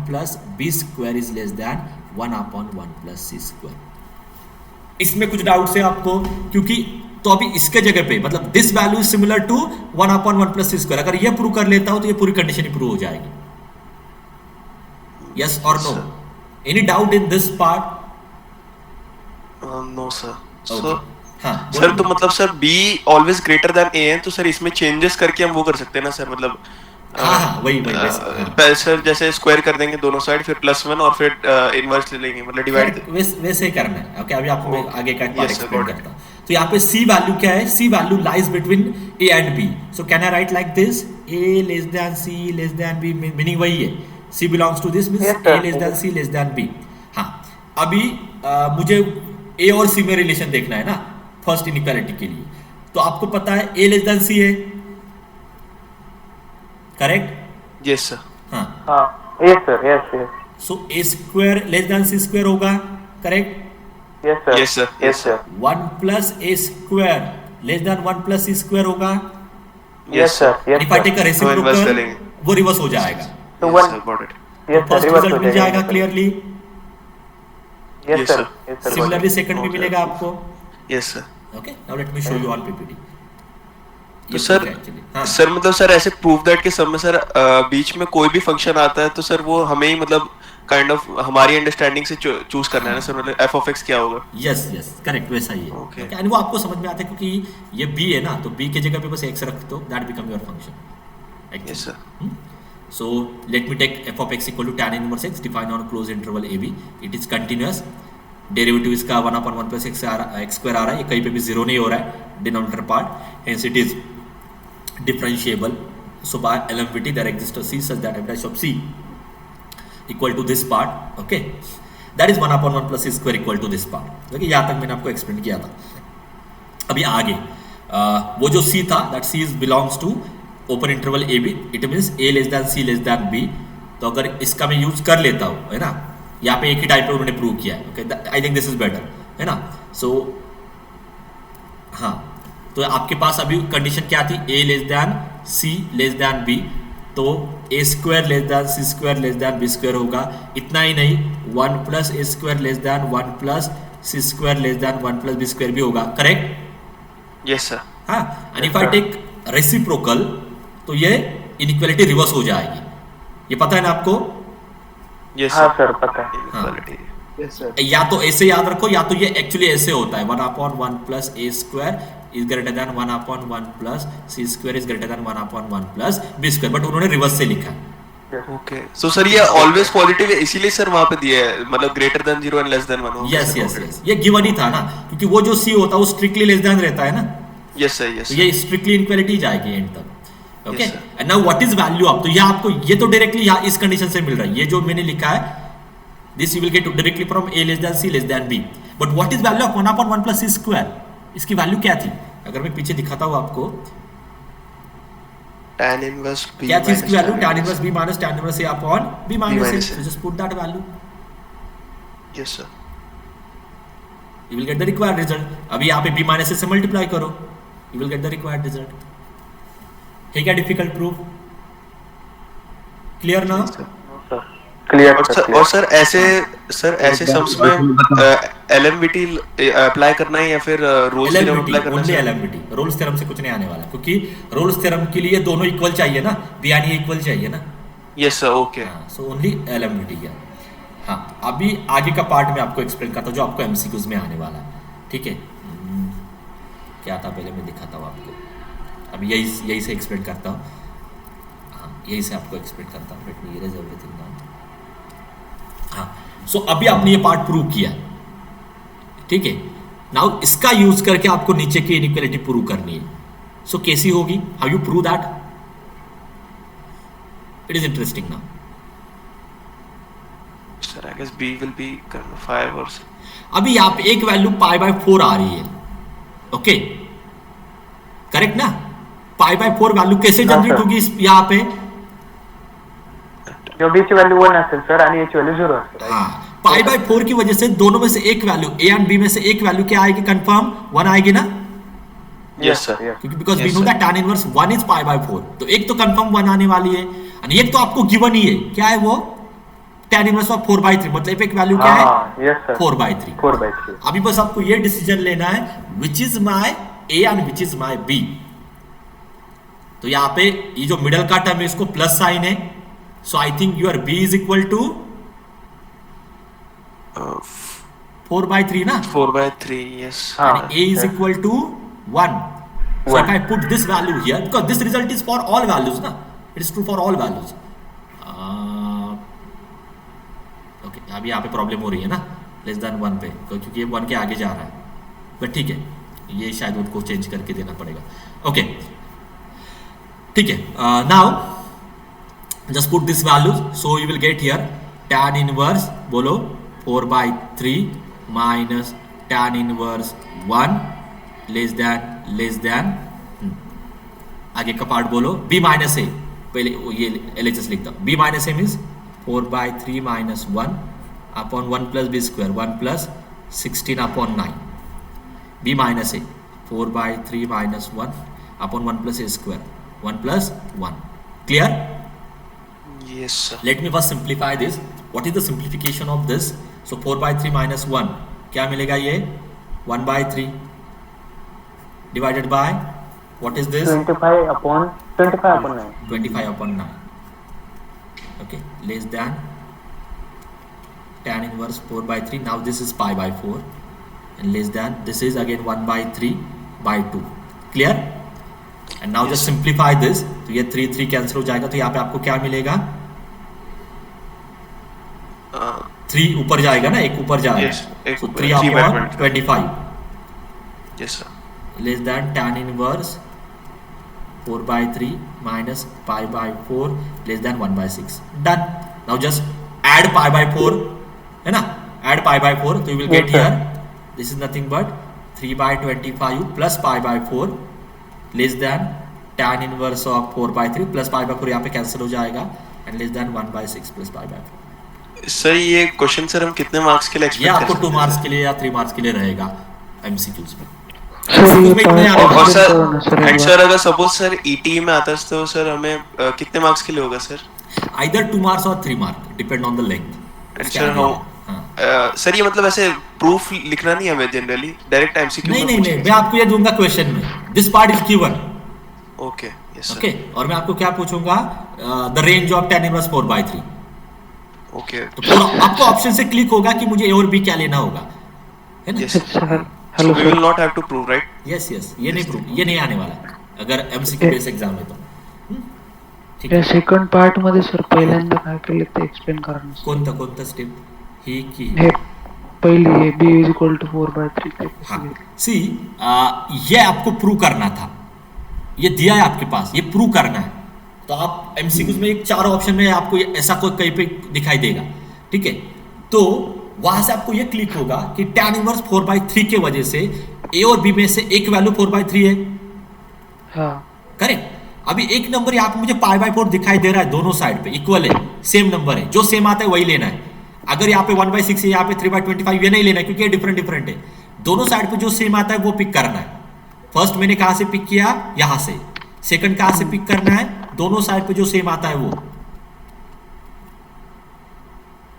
plus b square is less than 1/1 plus c square। इसमें कुछ doubts है आपको? क्योंकि तो अभी इसके जगह पे मतलब this value is similar to 1/1 plus c square, अगर ये प्रूव कर लेता हूं तो ये पूरी कंडीशन ही प्रूव हो जाएगी। यस और no? Any doubt in this part? No sir. Okay. हाँ सर तो मतलब sir b always greater than a है, तो सर इसमें चेंजेस करके हम वो कर सकते हैं ना सर, मतलब हाँ वही पहले सर जैसे स्क्वायर कर देंगे दोनों साइड, फिर +1 और फिर इनवर्स ले लेंगे, मतलब डिवाइड। वैसे ही करना है। ओके, अभी आपको मैं आगे का part Yes, sir, explain got it. करता हूं। तो यहाँ पे c वैल्यू क्या है, c value lies between a and b। So can I write like this, a less than c less than b, meaning वही है, c belongs to this means Yes, sir. a less than c less than b। हाँ, अभी मुझे a और c में relation देखना है ना फर्स्ट इनइक्वालिटी के लिए। तो आपको पता है a लेस देन c है, करेक्ट? Yes sir. हाँ, हाँ, yes sir, yes, yes, so a square less than c square होगा, correct? yes sir, Yes, sir. yes sir, 1 plus a square less than 1 plus c square होगा। yes sir, yes if I sir, take a तो inverse reciprocal करेंगे। वो reverse हो जाएगा। तो Yes, one, sir, got it. yes sir, first reverse result हो मिल जाएगा जाएगा, clearly, yes Yes, sir, sir. yes sir, similarly second भी Okay, मिलेगा आपको। Yes sir. Okay, now let me show you on PPT. तो सर हाँ sir मतलब sir ऐसे प्रूव दैट के सब में सर बीच में कोई भी फंक्शन आता है तो सर वो हमें ही मतलब काइंड ऑफ हमारी अंडरस्टैंडिंग से चूज करना है ना सर, मतलब f of x क्या होगा। यस यस करेक्ट, वैसा ही है। Okay. ओके, एंड वो आपको समझ में आता है क्योंकि ये b है ना, तो b के जगह पे बस x रख दो, that become your function. Yes sir. So let me take f of x equal to tan inverse x defined on a closed interval ab. It is continuous. Derivative इसका 1/1 प्लस x स्क्वायर आ रहा है, ये कहीं पे भी zero नहीं हो रहा है denominator part, hence it is differentiable. So by LMVT there exist a c such that f dash of c equal to this part, okay, that is 1/1 plus c square equal to this part। Okay, यहाँ तक मैंने आपको explain किया था। अभी आगे वो जो c था, that c is belongs to open interval a b, it means a less than c less than b। तो अगर इसका मैं यूज कर लेता हूँ, है ना, यहाँ पे एक ही टाइप पे उन्होंने प्रूव किया है। Okay, I think this is better, है ना। सो हाँ, तो आपके पास अभी कंडीशन क्या थी, a less than c less than b, तो a square less than c square less than b square होगा। इतना ही नहीं, 1 plus a square less than 1 plus c square less than 1 plus b square भी होगा, correct? Yes sir. हाँ, and if I take reciprocal तो ये inequality reverse हो जाएगी, ये पता है ना आपको? यस हाँ सर। सर पता है, इक्वालिटी। yes sir, या तो ऐसे याद रखो, या तो ये एक्चुअली ऐसे होता है, 1/1 plus a square is greater then 1/1 plus c square is greater then 1/1 plus b square, but उन्होंने रिवर्स से लिखा है। ओके, सो सर ये ऑलवेज पॉजिटिव है, इसीलिए सर वहां पे दिया है, मतलब greater than 0 and less than 1। Yes yes yes, ये गिवन ही था ना, क्योंकि वो जो c होता है वो स्ट्रिक्टली लेस देन रहता है ना, यस सर। यस तो ये स्ट्रिक्टली इनइक्वालिटी जाएगी एंड तक। Okay, Yes, sir. And now what is value of, तो ये आपको ये तो डायरेक्टली यहाँ इस कंडीशन से मिल रहा है, ये जो मैंने लिखा है this you will get directly from a less than c less than b, but what is value of 1/1 plus c square, इसकी वैल्यू क्या थी? अगर मैं पीछे दिखाता हूँ आपको, tan inverse b क्या थी minus इसकी value? tan tan inverse b minus tan inverse a upon b minus minus a, a. so just put that value, yes sir. you will get the required result। अभी यहाँ पे b minus a से multiply करो, you will get the required result। है क्या difficult proof? Clear ना? Clear और sir ऐसे सम्स में एलएमवीटी अप्लाई करना है या फिर रोल्स थ्योरम अप्लाई करना ओनली है? एलएमवीटी, रोल्स थ्योरम से कुछ नहीं आने वाला, क्योंकि रोल्स थ्योरम के लिए दोनों इक्वल चाहिए ना, बी एंड ए इक्वल चाहिए ना। Yes sir, okay. So only LMVT है। हाँ, अभी आगे का पार्ट में आपको एक्सप्लेन करता हूँ जो आपको एमसीक्यूज में आने वाला है, ठीक है। क्या था पहले मैं दिखाता हूँ आपको, अभी यही से एक्सप्लेन करता हूँ। हाँ, यही से आपको एक्सप्लेन करता हूँ। Let me erase everything now. हाँ, सो अभी आपने ये पार्ट प्रूव किया, ठीक है। नाउ इसका यूज करके आपको नीचे की इनइक्वालिटी प्रूव करनी है। सो कैसी होगी, how you prove that, it is interesting now. Sir I guess b will be 5 और अभी यहाँ पे एक वैल्यू π/4 आ रही है, ओके, करेक्ट ना। π/4 वैल्यू कैसे जनरेट होगी यहाँ पे, जो बी ची व्हॅल्यू 1 असेल सर आणि याची व्हॅल्यू 0 असेल, हाँ, π/4 की वजह से दोनों में से एक वैल्यू, ए एंड बी में से एक वैल्यू क्या आएगी, कंफर्म 1 आएगी ना, यस सर। क्योंकि because we Yes, no sir. That tan inverse 1 is π/4, तो एक तो कंफर्म 1 आने वाली है, और एक तो आपको गिवन ही है, क्या है वो, tan इनवर्स ऑफ 4/3, मतलब एक वैल्यू क्या है, हां यस सर 4/3। 4/3 अभी बस आपको ये डिसीजन लेना है which is my a and which is my b. तो यहाँ पे ये जो मिडल का टर्म है इसको प्लस साइन है, so I think your b is equal to 4/3 ना, 4/3, yes. and a is equal to 1. So if I put this value here, because this result is for all values na, it is true for all values. Okay, अभी यहाँ पे problem हो रही है ना less than 1 पे, क्योंकि ये 1 के आगे जा रहा है, बट ठीक है, ये शायद उनको चेंज करके देना पड़ेगा। ओके, ठीक है। Now just put this values, so you will get here tan inverse, बोलो 4/3 minus tan inverse 1 less than आगे का पार्ट बोलो, b माइनस ए, पहले ये LHS लिखता हूँ, b minus a means 4/3 minus 1 upon 1 plus b square 1 plus 16 upon 9, b minus a 4/3 minus 1 upon 1 plus a square 1 plus 1, clear. Yes, sir. Let me first simplify this. What is the simplification of this? So 4/3 minus 1 क्या मिलेगा, ये 1/3 divided by what is this, 25 upon 9 25 upon 9, okay, less than tan inverse 4/3. Now this is π/4 and less than this is again 1/3/2, clear। and now just simplify this, तो ये 3 cancel हो जाएगा, तो यहाँ पे आपको क्या मिलेगा, 3 ऊपर जाएगा ना, एक ऊपर जाएगा, Yes, एक so ऊपर, 3 upon 25 Yes, sir. less than tan inverse 4/3 minus π/4 less than 1/6, done। now just add π/4 है ना, add π/4, तो you will get Yes, sir. here this is nothing but 3/25 plus π/4 less than tan inverse of 4/3 plus π/4, यहाँ पे cancel हो जाएगा, and less than 1/6 plus π/4। Sir ये question sir हम कितने मार्क्स के लिए ये एक्सपेक्ट आपको कर 2 सकते मार्क्स के लिए या 3 मार्क्स के लिए रहेगा एमसीक्यूज में। सर ये इसमें इतने आने और वाले सर सर एंड सर अगर सपोज सर ईटी में आता है तो सर हमें कितने मार्क्स के लिए होगा sir? either 2 marks or 3 mark depend on the length. Sir sir ये मतलब ऐसे प्रूफ लिखना नहीं है हमें जनरली, डायरेक्ट एमसीक्यू नहीं, मैं आपको ये दूंगा क्वेश्चन में, this part is given, okay, yes sir, okay, और मैं आपको क्या पूछूंगा, the range of tan inverse 4/3, okay, तो पूरा आपको ऑप्शन से क्लिक होगा कि मुझे ए और बी क्या लेना होगा, है ना। Yes sir so hello we sir will not have to prove, right? Yes ये नहीं प्रूव, ये नहीं आने वाला अगर एमसीक्यू बेस एग्जाम है तो, ठीक या है। सेकंड पार्ट मध्ये सर पहिल्यांदा काय केलं ते एक्सप्लेन करा ना सर। कोणता स्टेप ही की, हे पहिली हे b इज इक्वल टू 4/3 ते हाँ, सी ये आपको प्रूव करना था, ये दिया है आपके पास, ये प्रूव करना है, तो आप एमसीक्यूज में एक 4 ऑप्शन में आपको ऐसा कोई कहीं पे दिखाई देगा, ठीक है, तो वहां से आपको ये क्लिक होगा कि tan इनवर्स 4/3 के वजह से ए और बी में से एक वैल्यू 4/3 है, हां करेक्ट। अभी एक नंबर यहाँ पे मुझे π/4 दिखाई दे रहा है, दोनों साइड पे इक्वल है, सेम नंबर है, जो सेम आता है वही लेना है। अगर यहाँ पे 1/6 है, यहाँ पे 3/25, ये नहीं लेना है क्योंकि ये डिफरेंट है, दोनों साइड पे जो सेम आता है वो पिक करना है। फर्स्ट मैंने कहां से पिक किया, यहां से, सेकंड कहां से पिक करना है, दोनों साइड पे जो सेम आता है वो,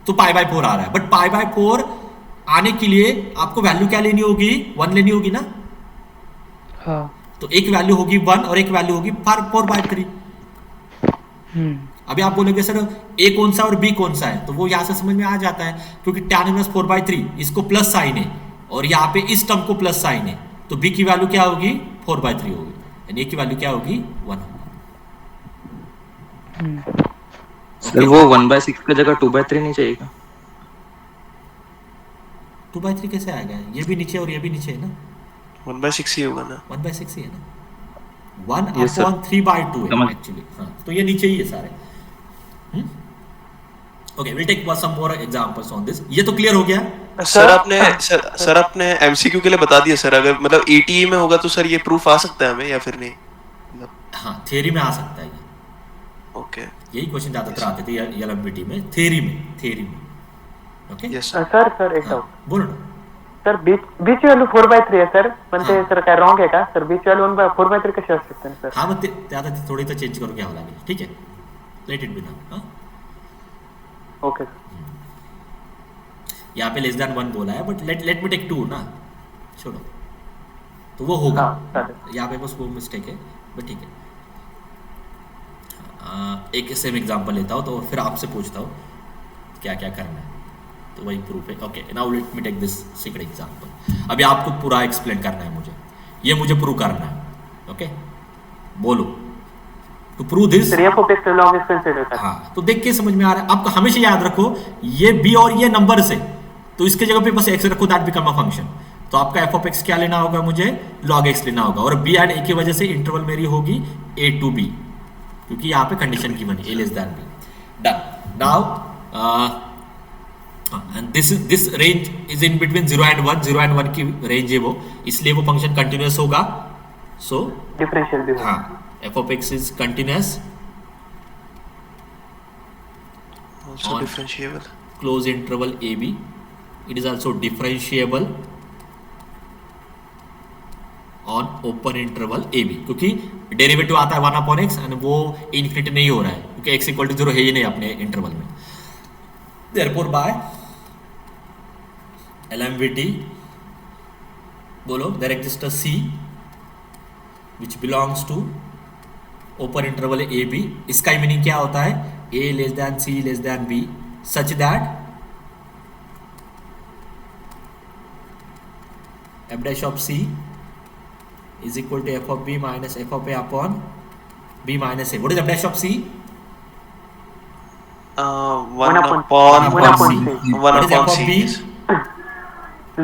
तो π/4 आ रहा है, बट π/4 आने के लिए आपको वैल्यू क्या लेनी होगी, 1 लेनी होगी ना। हाँ। तो एक वैल्यू होगी 1 और एक वैल्यू होगी 4/3। अभी आप बोलोगे सर ए कौन सा और बी कौन सा है, तो वो यहाँ से समझ में आ जाता है, क्योंकि tan इनवर्स 4/3 इसको प्लस साइन है और यहाँ पे इस टर्म को प्लस साइन है, तो बी की वैल्यू क्या होगी 4/3 होगी, यानी ए की वैल्यू क्या होगी 1 होगी। सर वो 1/6 की जगह 2/3 नहीं चाहिए क्या? 2/3 कैसे आएगा, ये भी नीचे और ये भी नीचे है ना, 1/6 ही होगा ना। 1/6 ही है ना, 1 Yes, sir. अपॉन 3/2 है समझ- एक्चुअली। हाँ, तो ये नीचे ही है सारे। Okay, will take some more examples on this. ये तो क्लियर हो गया। सर आपने एमसीक्यू के लिए बता दिया सर, अगर मतलब एटीई में होगा तो सर ये प्रूफ आ सकता है हमें या फिर नहीं? हाँ, थ्योरी में आ सकता है ये, ओके यही क्वेश्चन ज्यादातर आते थे एलएमबीटी में, थ्योरी में। ओके यस सर एक डाउट बोलो ना। सर बीच व्हॅल्यू 4/3 आहे सर, पण ते सर काय रॉंग आहे का सर? बीच व्हॅल्यू 4/3 कशी असू शकते सर? हाँ मग त्याला थोड़ी तो चेंज करून घ्यावं लागेल, ठीक है, let it be now. Okay यहाँ पे लेस देन 1 बोला है, बट लेट मी टेक 2 ना, छोड़ो, तो वो होगा। हाँ, चालेल। यहाँ पे बस वो मिस्टेक है, बट ठीक है। एक सेम एग्जांपल लेता हूँ तो फिर आपसे पूछता हूँ क्या क्या करना है, तो वही प्रूफ है। Okay, now let me take this secret example. अभी आपको पूरा एक्सप्लेन करना है मुझे प्रूव करना है। ओके, बोलो to prove this. Sir f(x) log x consider कर। हाँ, तो देख के समझ में आ रहा है आपको। हमेशा याद रखो ये b और ये नंबर से, तो इसके जगह पे बस x रखो, दैट बिकम अ फंक्शन। तो आपका f(x) क्या लेना होगा, मुझे log x लेना होगा, और b एंड a की वजह से इंटरवल मेरी होगी a to b, क्योंकि यहाँ पे कंडीशन की बनी a less than b। Done. Now and this range is in between 0 and 1, 0 and 1 की रेंज है वो, इसलिए वो फंक्शन कंटिन्यूअस होगा। सो डिफरेंशियल भी होगा। हाँ, f(x) is continuous also On- differentiable. close interval ab. It is also differentiable on open interval ab, क्योंकि डेरिवेटिव आता है 1/x एंड वो इन्फिनिटी नहीं हो रहा है, क्योंकि x = 0 है ही नहीं अपने इंटरवल में। Therefore by LMVT बोलो, there exists a c which belongs to open interval a b. इसका मीनिंग क्या होता है, a less than c less than b such that f dash of c is equal to f of b minus f of a upon b minus a. What is f dash of c? 1 upon c. What is f of b?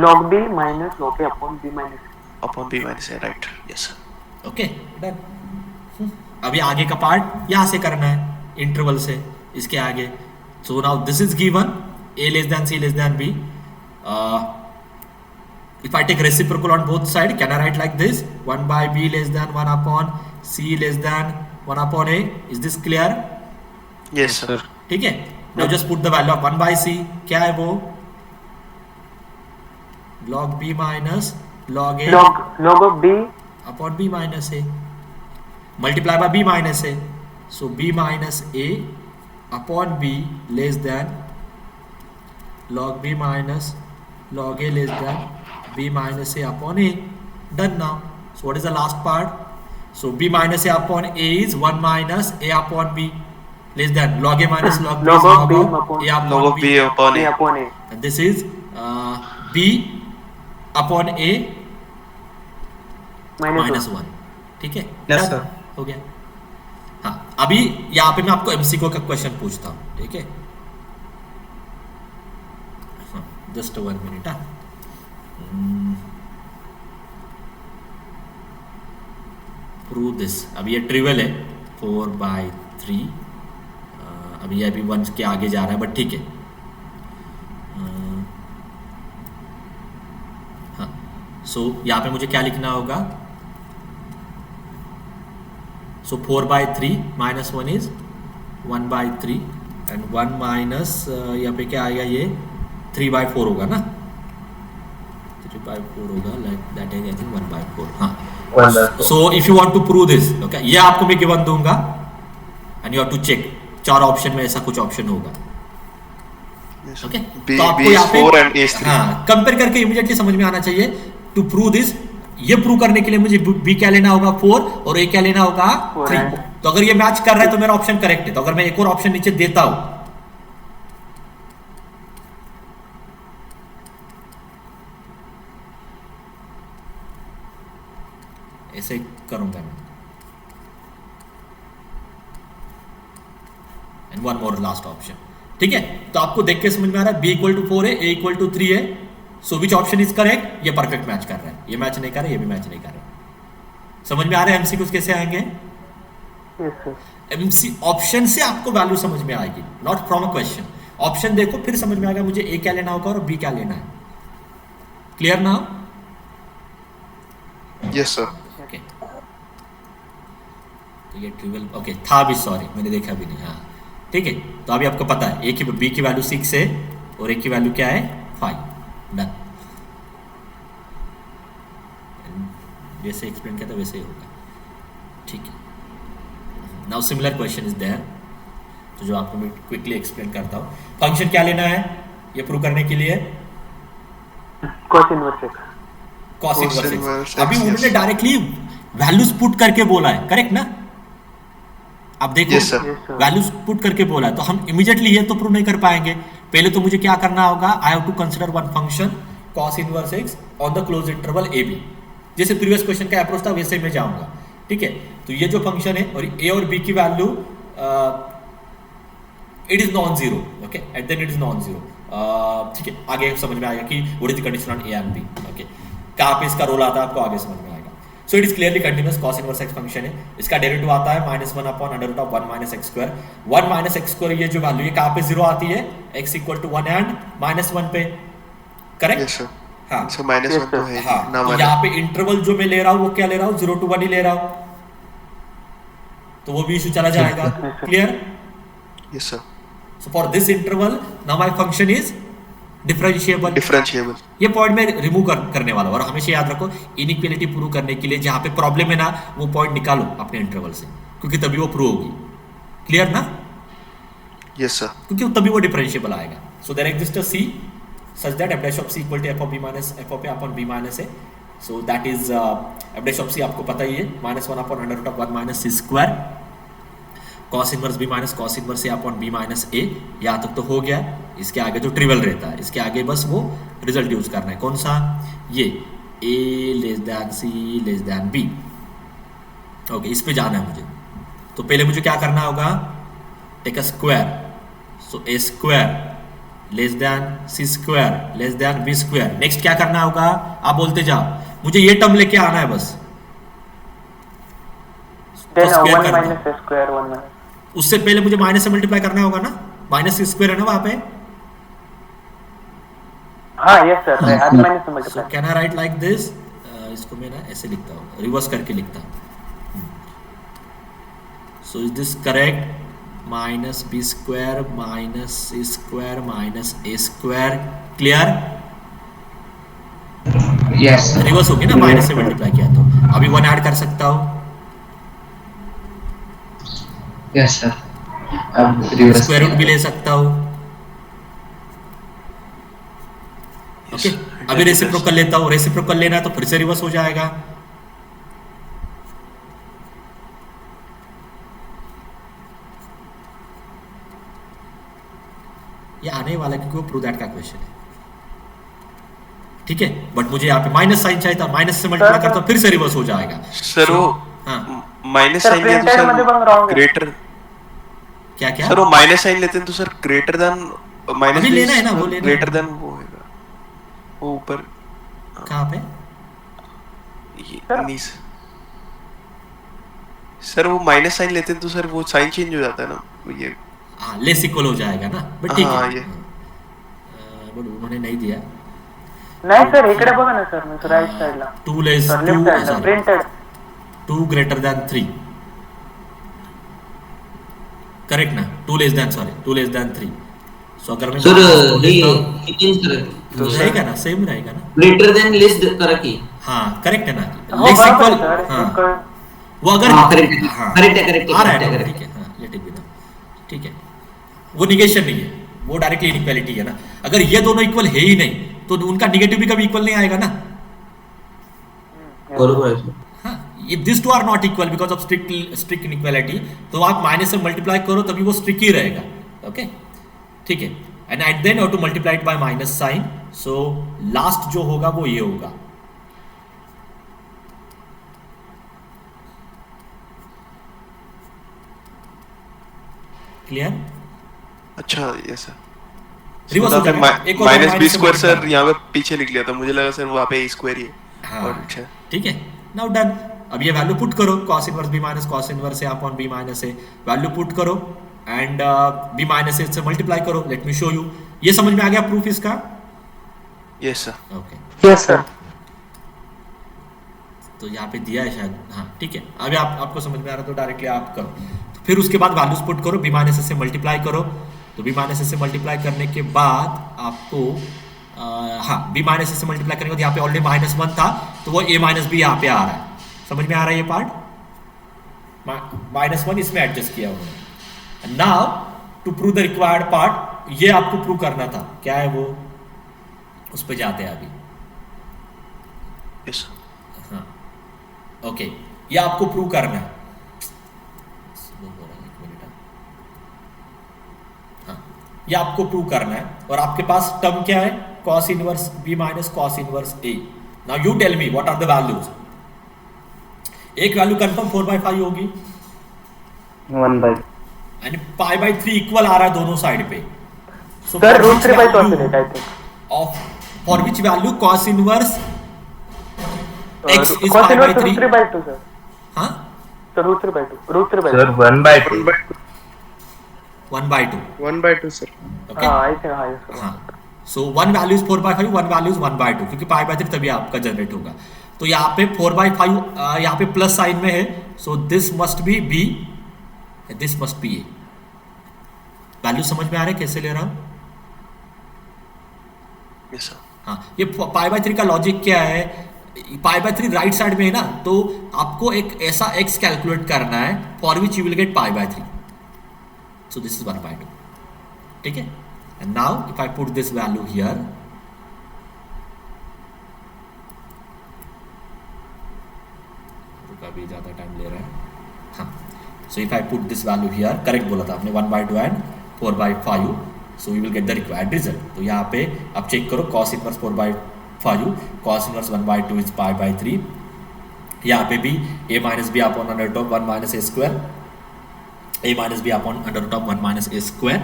log b minus log a upon b minus upon b minus a, right? Yes sir. Okay done. अभी आगे का part यहाँ से करना है, interval से इसके आगे। So now this is given a less than c less than b। if I take reciprocal on both side, can I write like this, 1/b less than 1 upon c less than 1 upon a? Is this clear? Yes sir. ठीक है। now just put the value of 1/c, क्या है वो, log b minus log a log of b upon b minus a multiply by b minus a, so b minus a upon b less than log b minus log a less than b minus a upon a. Done now. So what is the last part? So b minus a upon a is 1 minus a upon b less than log a minus log b is log of b a upon Log of b upon a a. upon a and this is b upon a minus 1। ठीक है, Yes, Done? sir. हो गया। हाँ, अभी यहाँ पे मैं आपको एमसीक्यू का क्वेश्चन पूछता हूँ, ठीक है, जस्ट 1 मिनट। Prove this. अभी ये ट्रिवियल है, 4/3। अभी ये अभी 1 के आगे जा रहा है, बट ठीक है। हाँ, सो यहाँ पे मुझे क्या लिखना होगा, so 4/3 minus 1 is 1/3 and 1 minus यहाँ पे क्या आएगा, ये 3/4 होगा ना, 3/4 होगा, like that is I think 1/4। हाँ, so if you want to prove this, okay, ये आपको मैं गिवन दूंगा and you have to check 4 option में ऐसा कुछ ऑप्शन होगा। ओके B- तो आपको B is यहाँ 4 पे and A is 3. हाँ कंपेयर करके इमीडिएटली समझ में आना चाहिए टू प्रूव दिस। ये प्रूव करने के लिए मुझे बी क्या लेना होगा 4 और ए क्या लेना होगा 3। तो अगर ये मैच कर रहा है तो मेरा ऑप्शन करेक्ट है। तो अगर मैं एक और ऑप्शन नीचे देता हूं ऐसे करूंगा मैं। And one more last option, ठीक है। तो आपको देख के समझ में आ रहा है बी इक्वल टू 4 है, ए इक्वल टू 3 है। सो विच ऑप्शन इज करेक्ट? ये परफेक्ट मैच कर रहा है, ये मैच नहीं कर रहा है, ये भी मैच नहीं कर रहा है। समझ में आ रहा है एमसी कुछ कैसे आएंगे? एमसी ऑप्शन से आपको वैल्यू समझ में आएगी, not from a question. Option देखो फिर समझ में आएगा मुझे ए क्या लेना होगा और बी क्या लेना है। क्लियर ना? Yes sir. ओके तो ये ट्रिवियल ओके था भी, सॉरी मैंने देखा भी नहीं। हाँ ठीक है, तो अभी आपको पता है ए की बी की वैल्यू 6 है और ए की वैल्यू क्या है 5। डन। जैसे एक्सप्लेन किया था वैसे ही होगा, ठीक है। Now similar question is there, तो जो आपको मैं क्विकली एक्सप्लेन करता हूँ। फंक्शन क्या लेना है ये प्रूव करने के लिए? cos inverse x। cos Cos inverse inverse x। अभी x, उन्होंने yes. डायरेक्टली वैल्यूज पुट करके बोला है, करेक्ट ना? अब देखो Yes, sir. वैल्यूज पुट करके बोला है तो हम इमीडिएटली ये तो प्रूव नहीं कर पाएंगे। पहले तो मुझे क्या करना होगा, I have to consider one function cos inverse x on the close interval a b। जैसे प्रीवियस क्वेश्चन का अप्रोच था वैसे मैं जाऊंगा, ठीक है। तो ये जो फंक्शन है और a और b की value it is non zero, okay, at then it is non zero, ठीक है। आगे समझ में आएगा कि what is the condition on a and b, okay. कहाँ पे इसका रोल आता है आपको आगे समझ में आएगा। So it is clearly continuous cos inverse x function है। इसका डेरिवेटिव आता है -1 upon under root of 1 minus x square. 1 minus x square ये जो वैल्यू है कहाँ पे जीरो आती है? x इक्वल टू 1 एंड -1 पे, करेक्ट? Yes sir. हाँ सो -1 तो है हाँ, ना तो माने। यहाँ पे इंटरवल जो मैं ले रहा हूँ वो क्या ले रहा हूँ? 0 to 1 ही ले रहा हूँ, तो वो भी इशू चला जाएगा। Clear? Yes sir. So for this interval now my function is differentiable. Differentiable. ये पॉइंट मैं रिमूव करने वाला हूँ। और हमेशा याद रखो इनइक्वालिटी प्रूव करने के लिए जहाँ पे प्रॉब्लम है ना वो पॉइंट निकालो अपने इंटरवल से, क्योंकि तभी वो प्रूव होगी। क्लियर ना? Yes sir. क्योंकि तभी वो डिफरेंशिएबल आएगा। So there exist a c such that f dash of c equal to f of b minus f of a upon b minus a. So that is f dash of c आपको पता ही है -1 upon under root of 1 minus c square cos inverse b minus cos inverse a upon b minus a। यहाँ तक तो हो गया। इसके आगे तो ट्रिवियल रहता है, इसके आगे बस वो रिजल्ट यूज करना है। कौन सा? ये a less than c less than b, okay. इस पे जाना है मुझे। तो पहले मुझे क्या करना होगा? Take a square. So a square less than c square less than b square. Next क्या करना होगा? आप बोलते जाओ, मुझे ये टर्म लेके आना है बस। then तो square 1 करना। minus a square 1 minus। उससे पहले मुझे माइनस से मल्टीप्लाई करना होगा ना, माइनस सी स्क्वायर है ना वहां पे। हाँ यस सर, आध माइनस से so multiply. Can I write like this? इसको मैं ना ऐसे लिखता हूँ, रिवर्स करके लिखता हूँ। So is this correct? Minus b square minus c square minus a square. Clear? Yes reverse हो गया ना, माइनस से मल्टीप्लाई किया तो। अभी 1 ऐड कर सकता हूँ, यस सर। अब रिवर्स स्क्वायर रूट भी ले सकता हूँ, ओके। अभी रेसिप्रोकल लेता हूँ, रेसिप्रोकल लेना है तो फिर से रिवर्स हो जाएगा। ये आने वाला क्योंकि वो प्रूव दैट का क्वेश्चन है, ठीक है। बट मुझे यहाँ पे माइनस साइन चाहिए था, माइनस से मल्टीप्लाई करता हूँ फिर से रिवर्स हो जाएगा। सर वो हाँ माइनस सर साइन लेते प्रिंटेड मध्ये पण सर wrong आहे। ग्रेटर। क्या क्या? सर वो माइनस साइन लेते हैं तो सर ग्रेटर देन माइनस अभी लेना है ना, वो लेना है। ग्रेटर देन वो होगा वो ऊपर कहाँ पे? ये नीचे। सर वो माइनस साइन लेते हैं तो सर वो साइन चेंज हो जाता है ना, ये हाँ लेस इक्वल हो जाएगा ना, बट ठीक हाँ, है। ये। बट उन्होंने नहीं दिया। नाही सर इकडे बघा ना सर, म्हणजे राईट साइडला 2 लेस सर 2 लेफ्ट साइडला प्रिंटेड 2 ग्रेटर देन 3, करेक्ट ना? 2 less than, sorry 2 less than 3। सो अगर मैं सर माइनस हे टू लेता हूं, चेंज करा तो रहेगा ना, सेम रहेगा ना। ग्रेटर देन लेस करा की हाँ करेक्ट है ना, हो लेस बरोबर इक्वल। सर हाँ एक वो अगर हाँ, correct है, हाँ correct है, correct है, आ रहा है correct है, ना, correct ठीक है। हाँ लेट इट बी ना, ठीक है। वो निगेशन नहीं है, वो डायरेक्टली इनइक्वालिटी है ना। अगर ये दोनों इक्वल है ही नहीं तो उनका निगेटिव भी कभी इक्वल नहीं आएगा ना। बरोबर है सर। हाँ, if these two are not equal because of strict inequality, तो आप माइनस से मल्टीप्लाई करो तभी वो स्ट्रिक ही रहेगा। ओके ठीक है, and at then you have to multiply it by minus sign. So last जो होगा वो ये होगा। क्लियर? अच्छा ये सर रिवर्स हो जाएगा। एक और माइनस बी स्क्वायर से सर यहाँ पे पीछे लिख लिया था, मुझे लगा सर वहाँ पे ए स्क्वायर ही है। हाँ, और अच्छा ठीक है, नाउ डन। अब ये वैल्यू पुट करो, cos inverse b minus cos inverse a upon b minus a, value put करो एंड बी माइनस ए से मल्टीप्लाई करो। Let me show you. ये समझ में आ गया प्रूफ इसका? Yes sir. Okay yes sir. तो यहाँ पे दिया है शायद, हाँ ठीक है। अभी आपको समझ में आ रहा तो डायरेक्टली आप करो। तो फिर उसके बाद वैल्यूज पुट करो, बी माइनस ए से मल्टीप्लाई करो। तो बी माइनस ए से मल्टीप्लाई करने के बाद आपको हाँ बी माइनस ए से मल्टीप्लाई करने के बाद यहाँ पे ऑलरेडी -1 था तो वो ए माइनस बी यहाँ पे आ रहा है। समझ में आ रहा है ये पार्ट? -1 इसमें एडजस्ट किया उन्होंने। Now to prove the required part, ये आपको प्रूव करना था, क्या है वो, उस पर जाते हैं अभी। यस हाँ ओके, ये आपको प्रूव करना है। हाँ ये आपको प्रूव करना है और आपके पास टर्म क्या है, cos inverse b minus cos inverse a। Now you tell me what are the values. एक वैल्यू कंफर्म 4/5 होगी 1/, एंड π/3 इक्वल आ रहा है दोनों साइड पे। So sir √3/2 oscillate I think. Of for which value cos inverse x is cos inverse π/3। √3/2 sir. हाँ sir √3/2 sir 1/2 1/2 sir. Okay हाँ I think हाँ yes. हाँ so one value is 4/5, one value is 1/2 क्योंकि π/3 तभी आपका generate होगा। तो यहाँ पे 4/5 यहाँ पे प्लस साइन में है, so this must be b, this must be a। Value समझ में आ रहा है कैसे ले रहा हूं? Yes sir. हाँ ये π/3 का लॉजिक क्या है, π/3 राइट साइड में है ना, तो आपको एक ऐसा x कैलकुलेट करना है for which you will get π/3। So this is 1/2। ठीक है, and now if I put this value here, अभी ज्यादा टाइम ले रहा है। हाँ so if I put this value here, correct बोला था आपने 1/2 and 4/5, so you will get the required result. तो यहाँ पे अब चेक करो, cos इनवर्स 4/5, cos इनवर्स 1/2 इज π/3। यहाँ पे भी a minus b upon under top 1 minus a square, a minus b upon under top 1 minus a square.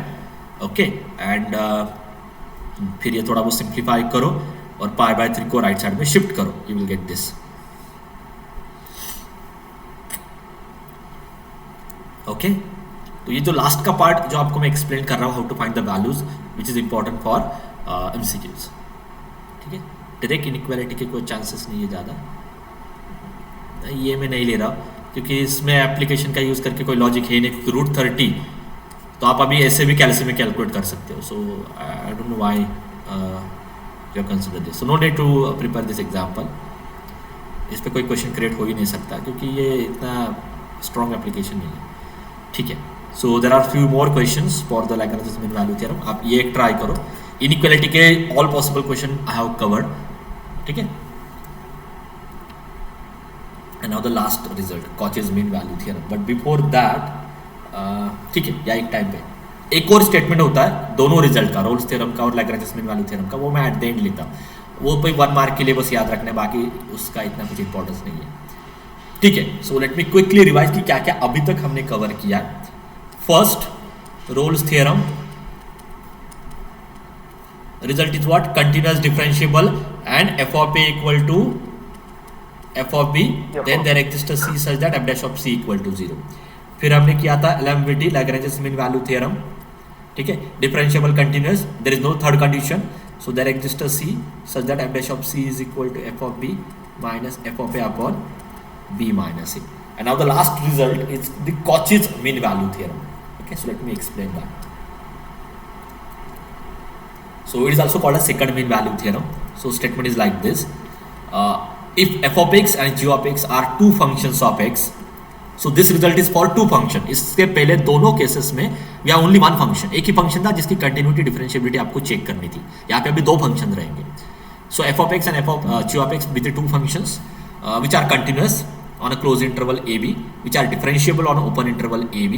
Okay and फिर ये थोड़ा वो सिंप्लीफाई करो और π/3 को राइट साइड में शिफ्ट करो, you will get this. Okay तो ये जो लास्ट का पार्ट जो आपको मैं एक्सप्लेन कर रहा हूँ, how to find the values which is important for MCQs. ठीक है, डायरेक्ट इनइक्वालिटी के कोई चांसेस नहीं है ज़्यादा, ये मैं नहीं ले रहा क्योंकि इसमें एप्लीकेशन का यूज़ करके कोई लॉजिक है नहीं, क्योंकि √30 तो आप अभी ऐसे भी कैलसी में कैलकुलेट कर सकते हो। So I don't know why you consider this, so no need to prepare this example. इस पर कोई क्वेश्चन क्रिएट हो ही नहीं सकता क्योंकि ये इतना स्ट्रॉन्ग एप्लीकेशन नहीं है। ठीक है, so there are few more questions for the Lagrange mean value theorem. आप ये एक ट्राई करो, इनइक्वालिटी के all possible question I have covered. ठीक है, and now the last result, Cauchy's mean value theorem, but before that ठीक है, या एक टाइम पे एक और स्टेटमेंट होता है दोनों रिजल्ट का, रोल्स थ्योरम का और लैग्रेंज मीन वैल्यू थ्योरम का, वो मैं एट द एंड लेता हूँ, वो कोई 1 मार्क के लिए बस याद रखना है, बाकी उसका इतना कुछ इंपॉर्टेंस नहीं है। ठीक है, so let me quickly revise कि क्या क्या अभी तक हमने कवर किया। First, Rolle's theorem, result is what, continuous differentiable and f of a equal to f of b, then there exists a c such that f dash of c equal to 0। फिर हमने किया था LMVT, Lagrange mean value theorem. ठीक है, differentiable continuous, there is no third condition, so there exists a c such that f dash of c is equal to f of b minus f of a upon b minus a। And now the last result is the Cauchy's mean value theorem। Okay, so let me explain that। So it is also called as second mean value theorem। So statement is like this, if f of x and g of x are two functions of x, so this result is for two function. इसके पहले दोनों cases में we are only one function, एक ही function था जिसकी continuity differentiability आपको check करनी थी. यहाँ पे अभी दो फंक्शन रहेंगे. So f of x and f of g of x with two functions which are continuous on a closed interval AB, which are differentiable on an open interval AB,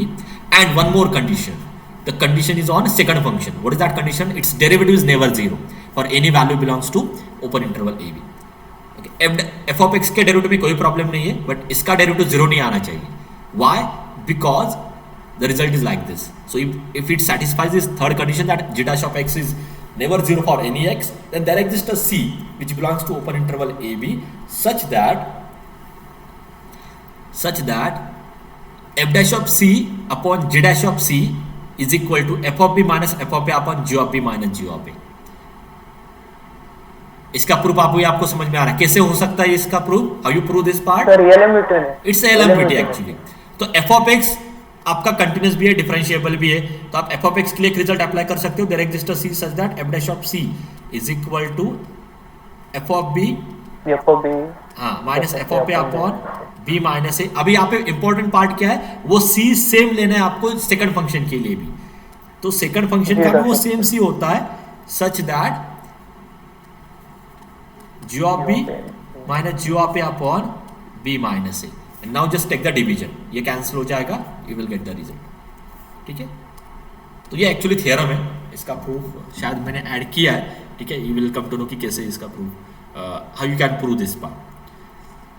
and one more condition. The condition is on second function. What is that condition? Its derivative is never zero for any value belongs to open interval AB. Okay. F of x के derivative में कोई problem नहीं है, but इसका derivative zero नहीं आना चाहिए. Why? Because the result is like this. So if it satisfies this third condition that g dash of x is never zero for any x, then there exists a C which belongs to open interval AB such that f dash of C upon g dash of C is equal to f of b minus f of a upon g of b minus g of a. इसका proof आपको समझ में आ रहा है कैसे हो सकता है इसका proof? How you prove this part? Sir LMT है, इट्स एलएमटी एक्चुअली. तो f of x आपका कंटिन्यूस भी है, डिफरेंशिएबल भी है, तो आप f of x के लिए एक रिजल्ट अप्लाई कर सकते हो. There exist a c such that f dash of c is equal to f of b minus f of a upon b minus a. अभी यहाँ पे इंपॉर्टेंट पार्ट क्या है, वो c सेम लेना है आपको सेकंड फंक्शन के लिए भी. तो सेकंड फंक्शन का भी वो सेम c होता है such that g of b minus g of a upon b minus a. And now just take the division. ये कैंसिल हो जाएगा, you will get the result. ठीक है, तो ये एक्चुअली थियरम है. इसका प्रूफ शायद मैंने ऐड किया है. ठीक है, you will come to know कि कैसे इसका proof, how you can prove this part.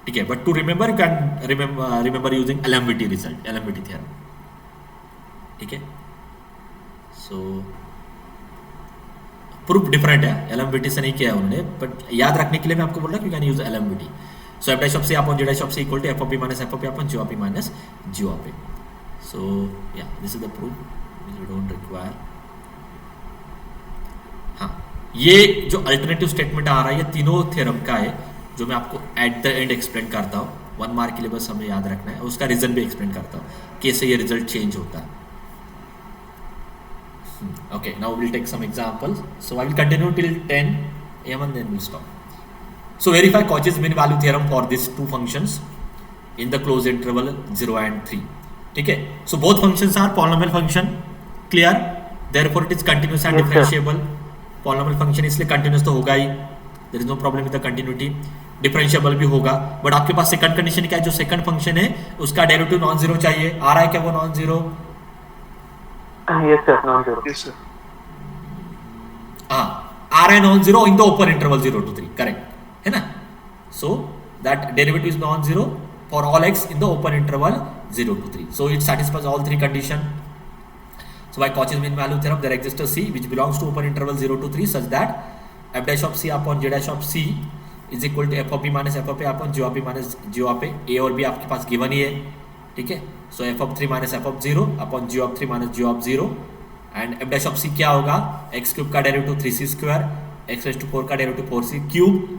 ठीक है, but to remember you can remember using LMVT result, LMVT theorem. ठीक है, so प्रूफ डिफरेंट है, LMVT से नहीं किया उन्होंने, बट याद रखने के लिए मैं आपको बोल रहा हूँ you can use LMVT. So f dash of c upon g dash of c equal to f of b minus f of a upon g of b minus g of a. So yeah, this is the proof which we don't require. हाँ, ये जो alternative statement आ रहा है ये तीनों theorem का है जो मैं आपको एट द एंड एक्सप्लेन करता हूँ. 1 मार्क के लिए बस हमें याद रखना है, उसका रीजन भी एक्सप्लेन करता हूँ कैसे ये रिजल्ट चेंज होता है. Okay, now we'll take some examples. So I will continue till 10 am and then we'll stop. So verify Cauchy's mean value theorem for these two functions in the closed interval 0 and 3. ठीक है, so both functions are polynomial function, clear? Therefore it is continuous and differentiable. Polynomial function इसलिए continuous तो होगा ही, there is no problem with the continuity. Differentiable भी होगा, but आपके पास second condition क्या है, जो second function है उसका डेरिवेटिव नॉन जीरो चाहिए. आ रहा है क्या वो non zero? Yes sir, non-zero. Yes sir. हाँ, आ रहा है non zero in the open interval 0 to 3, correct है ना? So that derivative is non-zero for all x in the open interval 0 to 3. So it satisfies all three conditions. So by Cauchy's mean value theorem, there exists a c which belongs to open interval 0 to 3 such that f dash of c upon g dash of c is equal to f of b minus f of a upon g of b minus g of a. a और b आपके पास given ही है. ठीक है, so f of 3 minus f of 0 upon g of 3 minus g of 0 and f dash of c क्या होगा, x cube का derivative 3c square, x raised to 4 का derivative 4c cube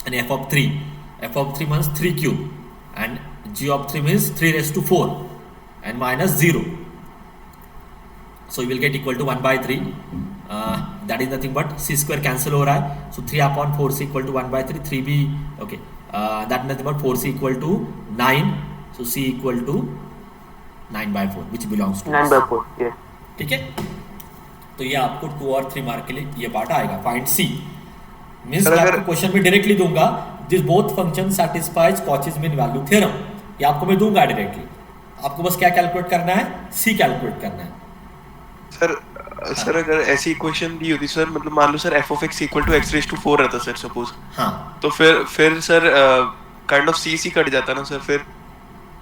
and f of 3 means 3 cube and g of 3 means 3 raised to 4 and minus 0. So you will get equal to 1 by 3. That is nothing but c square cancel हो रहा है. So 3 upon 4c equal to 1 by 3. 3b okay. That is nothing but 4c equal to 9. So c equal to 9 by 4 which belongs to 9 by 4. Yes. ठीक है, तो ये आपको 2 और 3 mark के लिए ये पार्ट आएगा. फाइंड c मींस मैं आपको क्वेश्चन में डायरेक्टली दूंगा this both function satisfies Cauchy's mean value theorem. ये आपको मैं दूंगा डायरेक्टली, आपको बस क्या कैलकुलेट करना है, c कैलकुलेट करना है. सर अगर ऐसी इक्वेशन दी होती सर, मतलब मान लो sir f of x equal to x raised to 4 रहता सर सपोज, हाँ, तो फिर sir kind of c cut जाता ना सर. फिर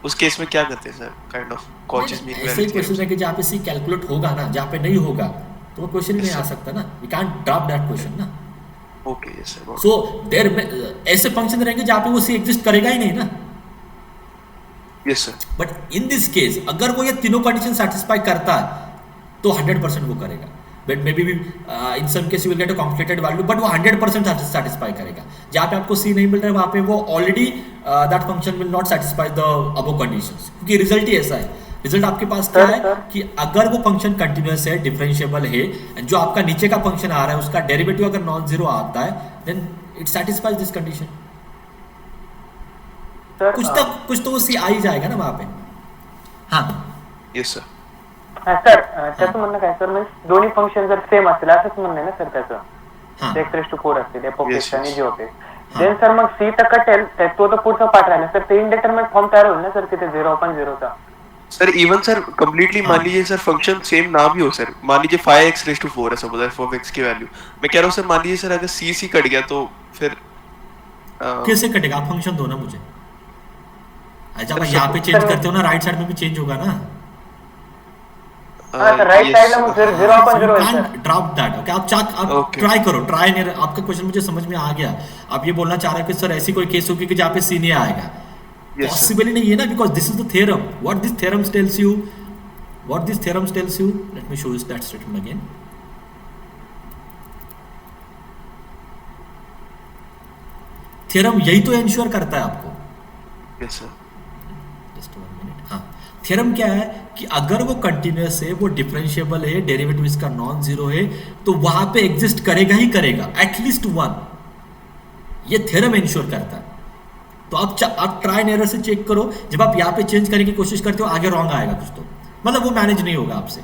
उस केस में क्या करते हैं sir, kind of Cauchy's mean ऐसे क्वेश्चन है कि जहाँ पे c कैलकुलेट होगा ना, जहाँ पे नहीं होगा तो वो क्वेश्चन नहीं आ सकता ना. We can't drop that question ना. Okay yes sir. So there ऐसे फंक्शन रहेंगे जहाँ पे वो c एग्जिस्ट करेगा ही नहीं ना. Yes sir. But in this case अगर वो ये तीनों कंडीशन सेटिस्फाई करता है तो 100% वो करेगा. But may be in some case you will get a complicated value, but वो 100% सेटिस्फाई करेगा. जहाँ पे आपको c नहीं मिल रहा है वहाँ पे वो already that function will not satisfy the above conditions, क्योंकि रिजल्ट ही ऐसा है. रिजल्ट आपके पास क्या है कि अगर वो फंक्शन कंटिन्यूअस है, डिफरेंशिएबल है, जो आपका नीचे का फंक्शन आ रहा है उसका डेरिवेटिव अगर नॉन जीरो आता है then it satisfies this condition. Sir कुछ तो वो सी आ ही जाएगा ना वहां पे. हाँ यस सर. सर त्याचं म्हणणं काय सर म्हणजे दोन्ही फंक्शन जर सेम असतील असंच म्हणणं आहे ना सर त्याचं. हाँ x4 असतील f(x) Yes, आणि yes. g(x). देन सर मग सी तर कटेल तो तर पुढचा पार्ट राहिला सर ते इंडेटरमिनेट फॉर्म तयार होईल ना सर तिथे 0 चा. सर इवन सर कंप्लीटली मान लीजिए सर फंक्शन सेम ना भी हो सर, मान लीजिए 5x4 है सपोज f(x) की वैल्यू. मैं कह रहा हूँ सर मान लीजिए सर अगर c कट गया तो फिर कैसे कटेगा? आप फंक्शन दो ना मुझे. जब आप यहाँ पे चेंज करते हो ना राइट साइड में भी चेंज होगा ना. हां सर राइट साइडला मग 0 होईल सर. Drop that. ओके आप ट्राई करो. ट्राई नहीं. आपका क्वेश्चन मुझे समझ में आ गया. आप ये बोलना चाह रहे हो कि सर ऐसी कोई केस होगी कि जहाँ पे सी नहीं आएगा. पॉसिबली नहीं है ना, because this is the theorem. What this theorem tells you, late me show you that statement again. Theorem यही तो इंश्योर करता है आपको. Yes sir. Just 1 minute. हाँ थ्योरम क्या है कि अगर वो कंटिन्यूअस है, वो डिफरेंशिएबल है, डेरिवेटिव इसका नॉन जीरो है, तो वहां पे एग्जिस्ट करेगा ही करेगा एटलीस्ट वन. ये थ्योरम इंश्योर करता है. तो आप ट्राई एंड एरर से चेक करो. जब आप यहाँ पे चेंज करने की कोशिश करते हो आगे रॉन्ग आएगा कुछ तो, मतलब वो मैनेज नहीं होगा आपसे.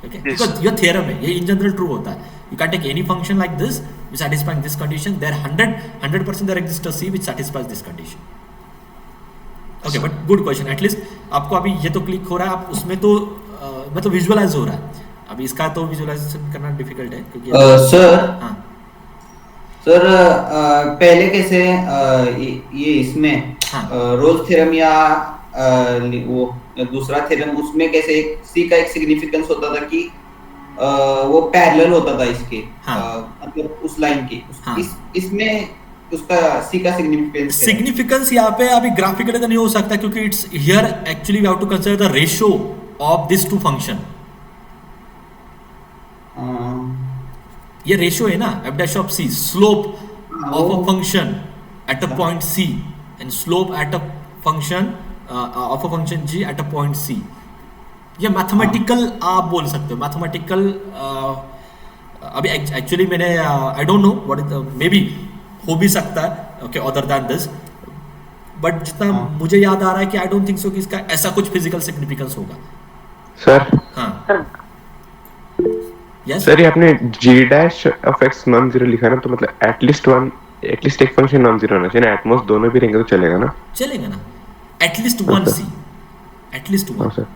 ओके बिकॉज ये थ्योरम है, ये इन जनरल ट्रू होता है. You can take any function like this which satisfying this condition. there 100% there exists a c which satisfies this condition. Okay but good question. at least आपको अभी ये तो click हो रहा है. आप उसमें तो मतलब विजुअलाइज हो रहा है. अभी इसका तो विजुअलाइजेशन करना डिफिकल्ट है क्योंकि सर हाँ सर पहले कैसे ये इसमें हाँ. रोल्स थ्योरम या वो दूसरा थ्योरम उसमें कैसे एक सी का एक सिग्निफिकेंस होता था कि वो पैरेलल होता था इसके. हाँ. मतलब उस लाइन की हाँ. इसमें उसका सी का सिग्निफिकेंस यहाँ पे अभी ग्राफिकली तो नहीं हो सकता क्योंकि it's here actually we have to consider the ratio of this two function. ये रेशियो है ना f dash of c, slope of a function at a point c and slope at a function of a function g at a point c. ये mathematical आप बोल सकते हो. Mathematical अभी actually मैंने I don't know what is maybe हो भी सकता है. Okay other then this but जितना मुझे याद आ रहा है कि आई डोंट थिंक सो कि इसका ऐसा कुछ फिजिकल सिग्निफिकेंस होगा. सर हाँ यस सर ये आपने g dash of x non zero लिखा है ना, तो मतलब एटलीस्ट एक फंक्शन नॉन जीरो होना चाहिए ना. एटमोस्ट दोनों भी रहेंगे तो चलेगा ना. चलेगा ना. एटलीस्ट वन सी, एटलीस्ट वन. सर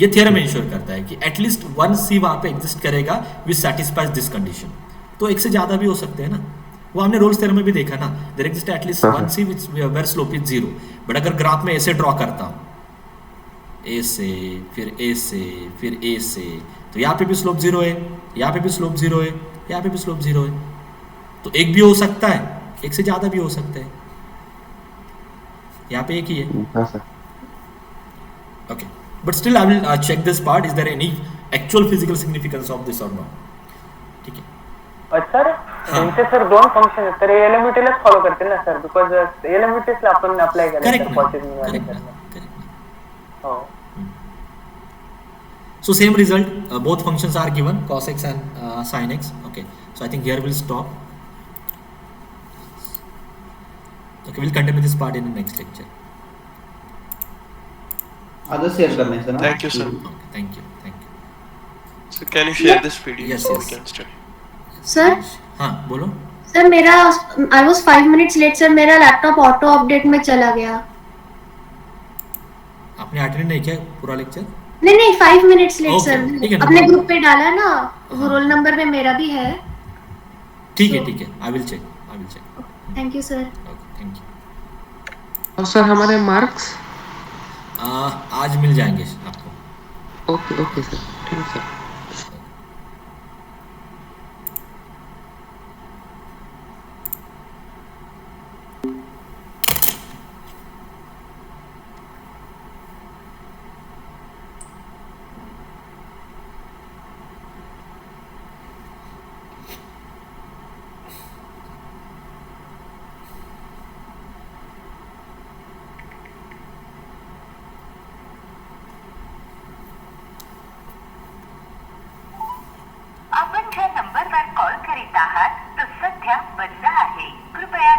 ये थ्योरम इंश्योर करता है कि एटलीस्ट वन सी वहां पे एग्जिस्ट करेगा विच सैटिस्फाइज दिस कंडीशन. तो एक से ज्यादा भी हो सकते हैं ना. वो हमने रोल्स थ्योरम में भी देखा ना. There exist at least one c which where slope is zero. But अगर ग्राफ में ऐसे ड्रॉ करता हूं ए से फिर ए से फिर ए से, तो यहाँ पे भी स्लोप जीरो है, यहाँ पे भी स्लोप जीरो है, यहाँ पे भी स्लोप जीरो है. तो एक भी हो सकता है, एक से ज्यादा भी हो सकता है. यहाँ पे एक ही है. हाँ sir. Okay, but still I will check this part. Is there any actual physical significance of this or not? ठीक है. सर इनसे सर दोन फंक्शन आहेत तर एलएमटीलाच फॉलो करतील ना सर, बिकॉज एलएमटीला आपण अप्लाय Correct. करायचं. Correct. हो. So same result. Both functions are given, cos x and sin x. Okay. So I think here we'll stop. Okay, we'll continue this part in the next lecture. Other share करने से ना. Thank you sir. Okay, thank you. So can you share this PDF Yes, so yes. we can study? Sir हाँ बोलो. Sir मेरा I was 5 minutes late sir. मेरा laptop auto update में चला गया. आपने अटेंड नहीं किया पूरा लेक्चर? नहीं 5 मिनट्स लेट Okay, सर. ठीक है, no अपने problem. ग्रुप पे डाला ना, वो रोल नंबर में मेरा भी है. ठीक है. I will check. Thank you sir. Okay, thank you. और सर हमारे मार्क्स आज मिल जाएंगे आपको. Okay sir. ठीक है सर. आपण ज्या नंबरवर कॉल करीत आहात तो सध्या बंद आहे. कृपया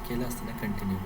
केलं असतं ना कंटिन्यू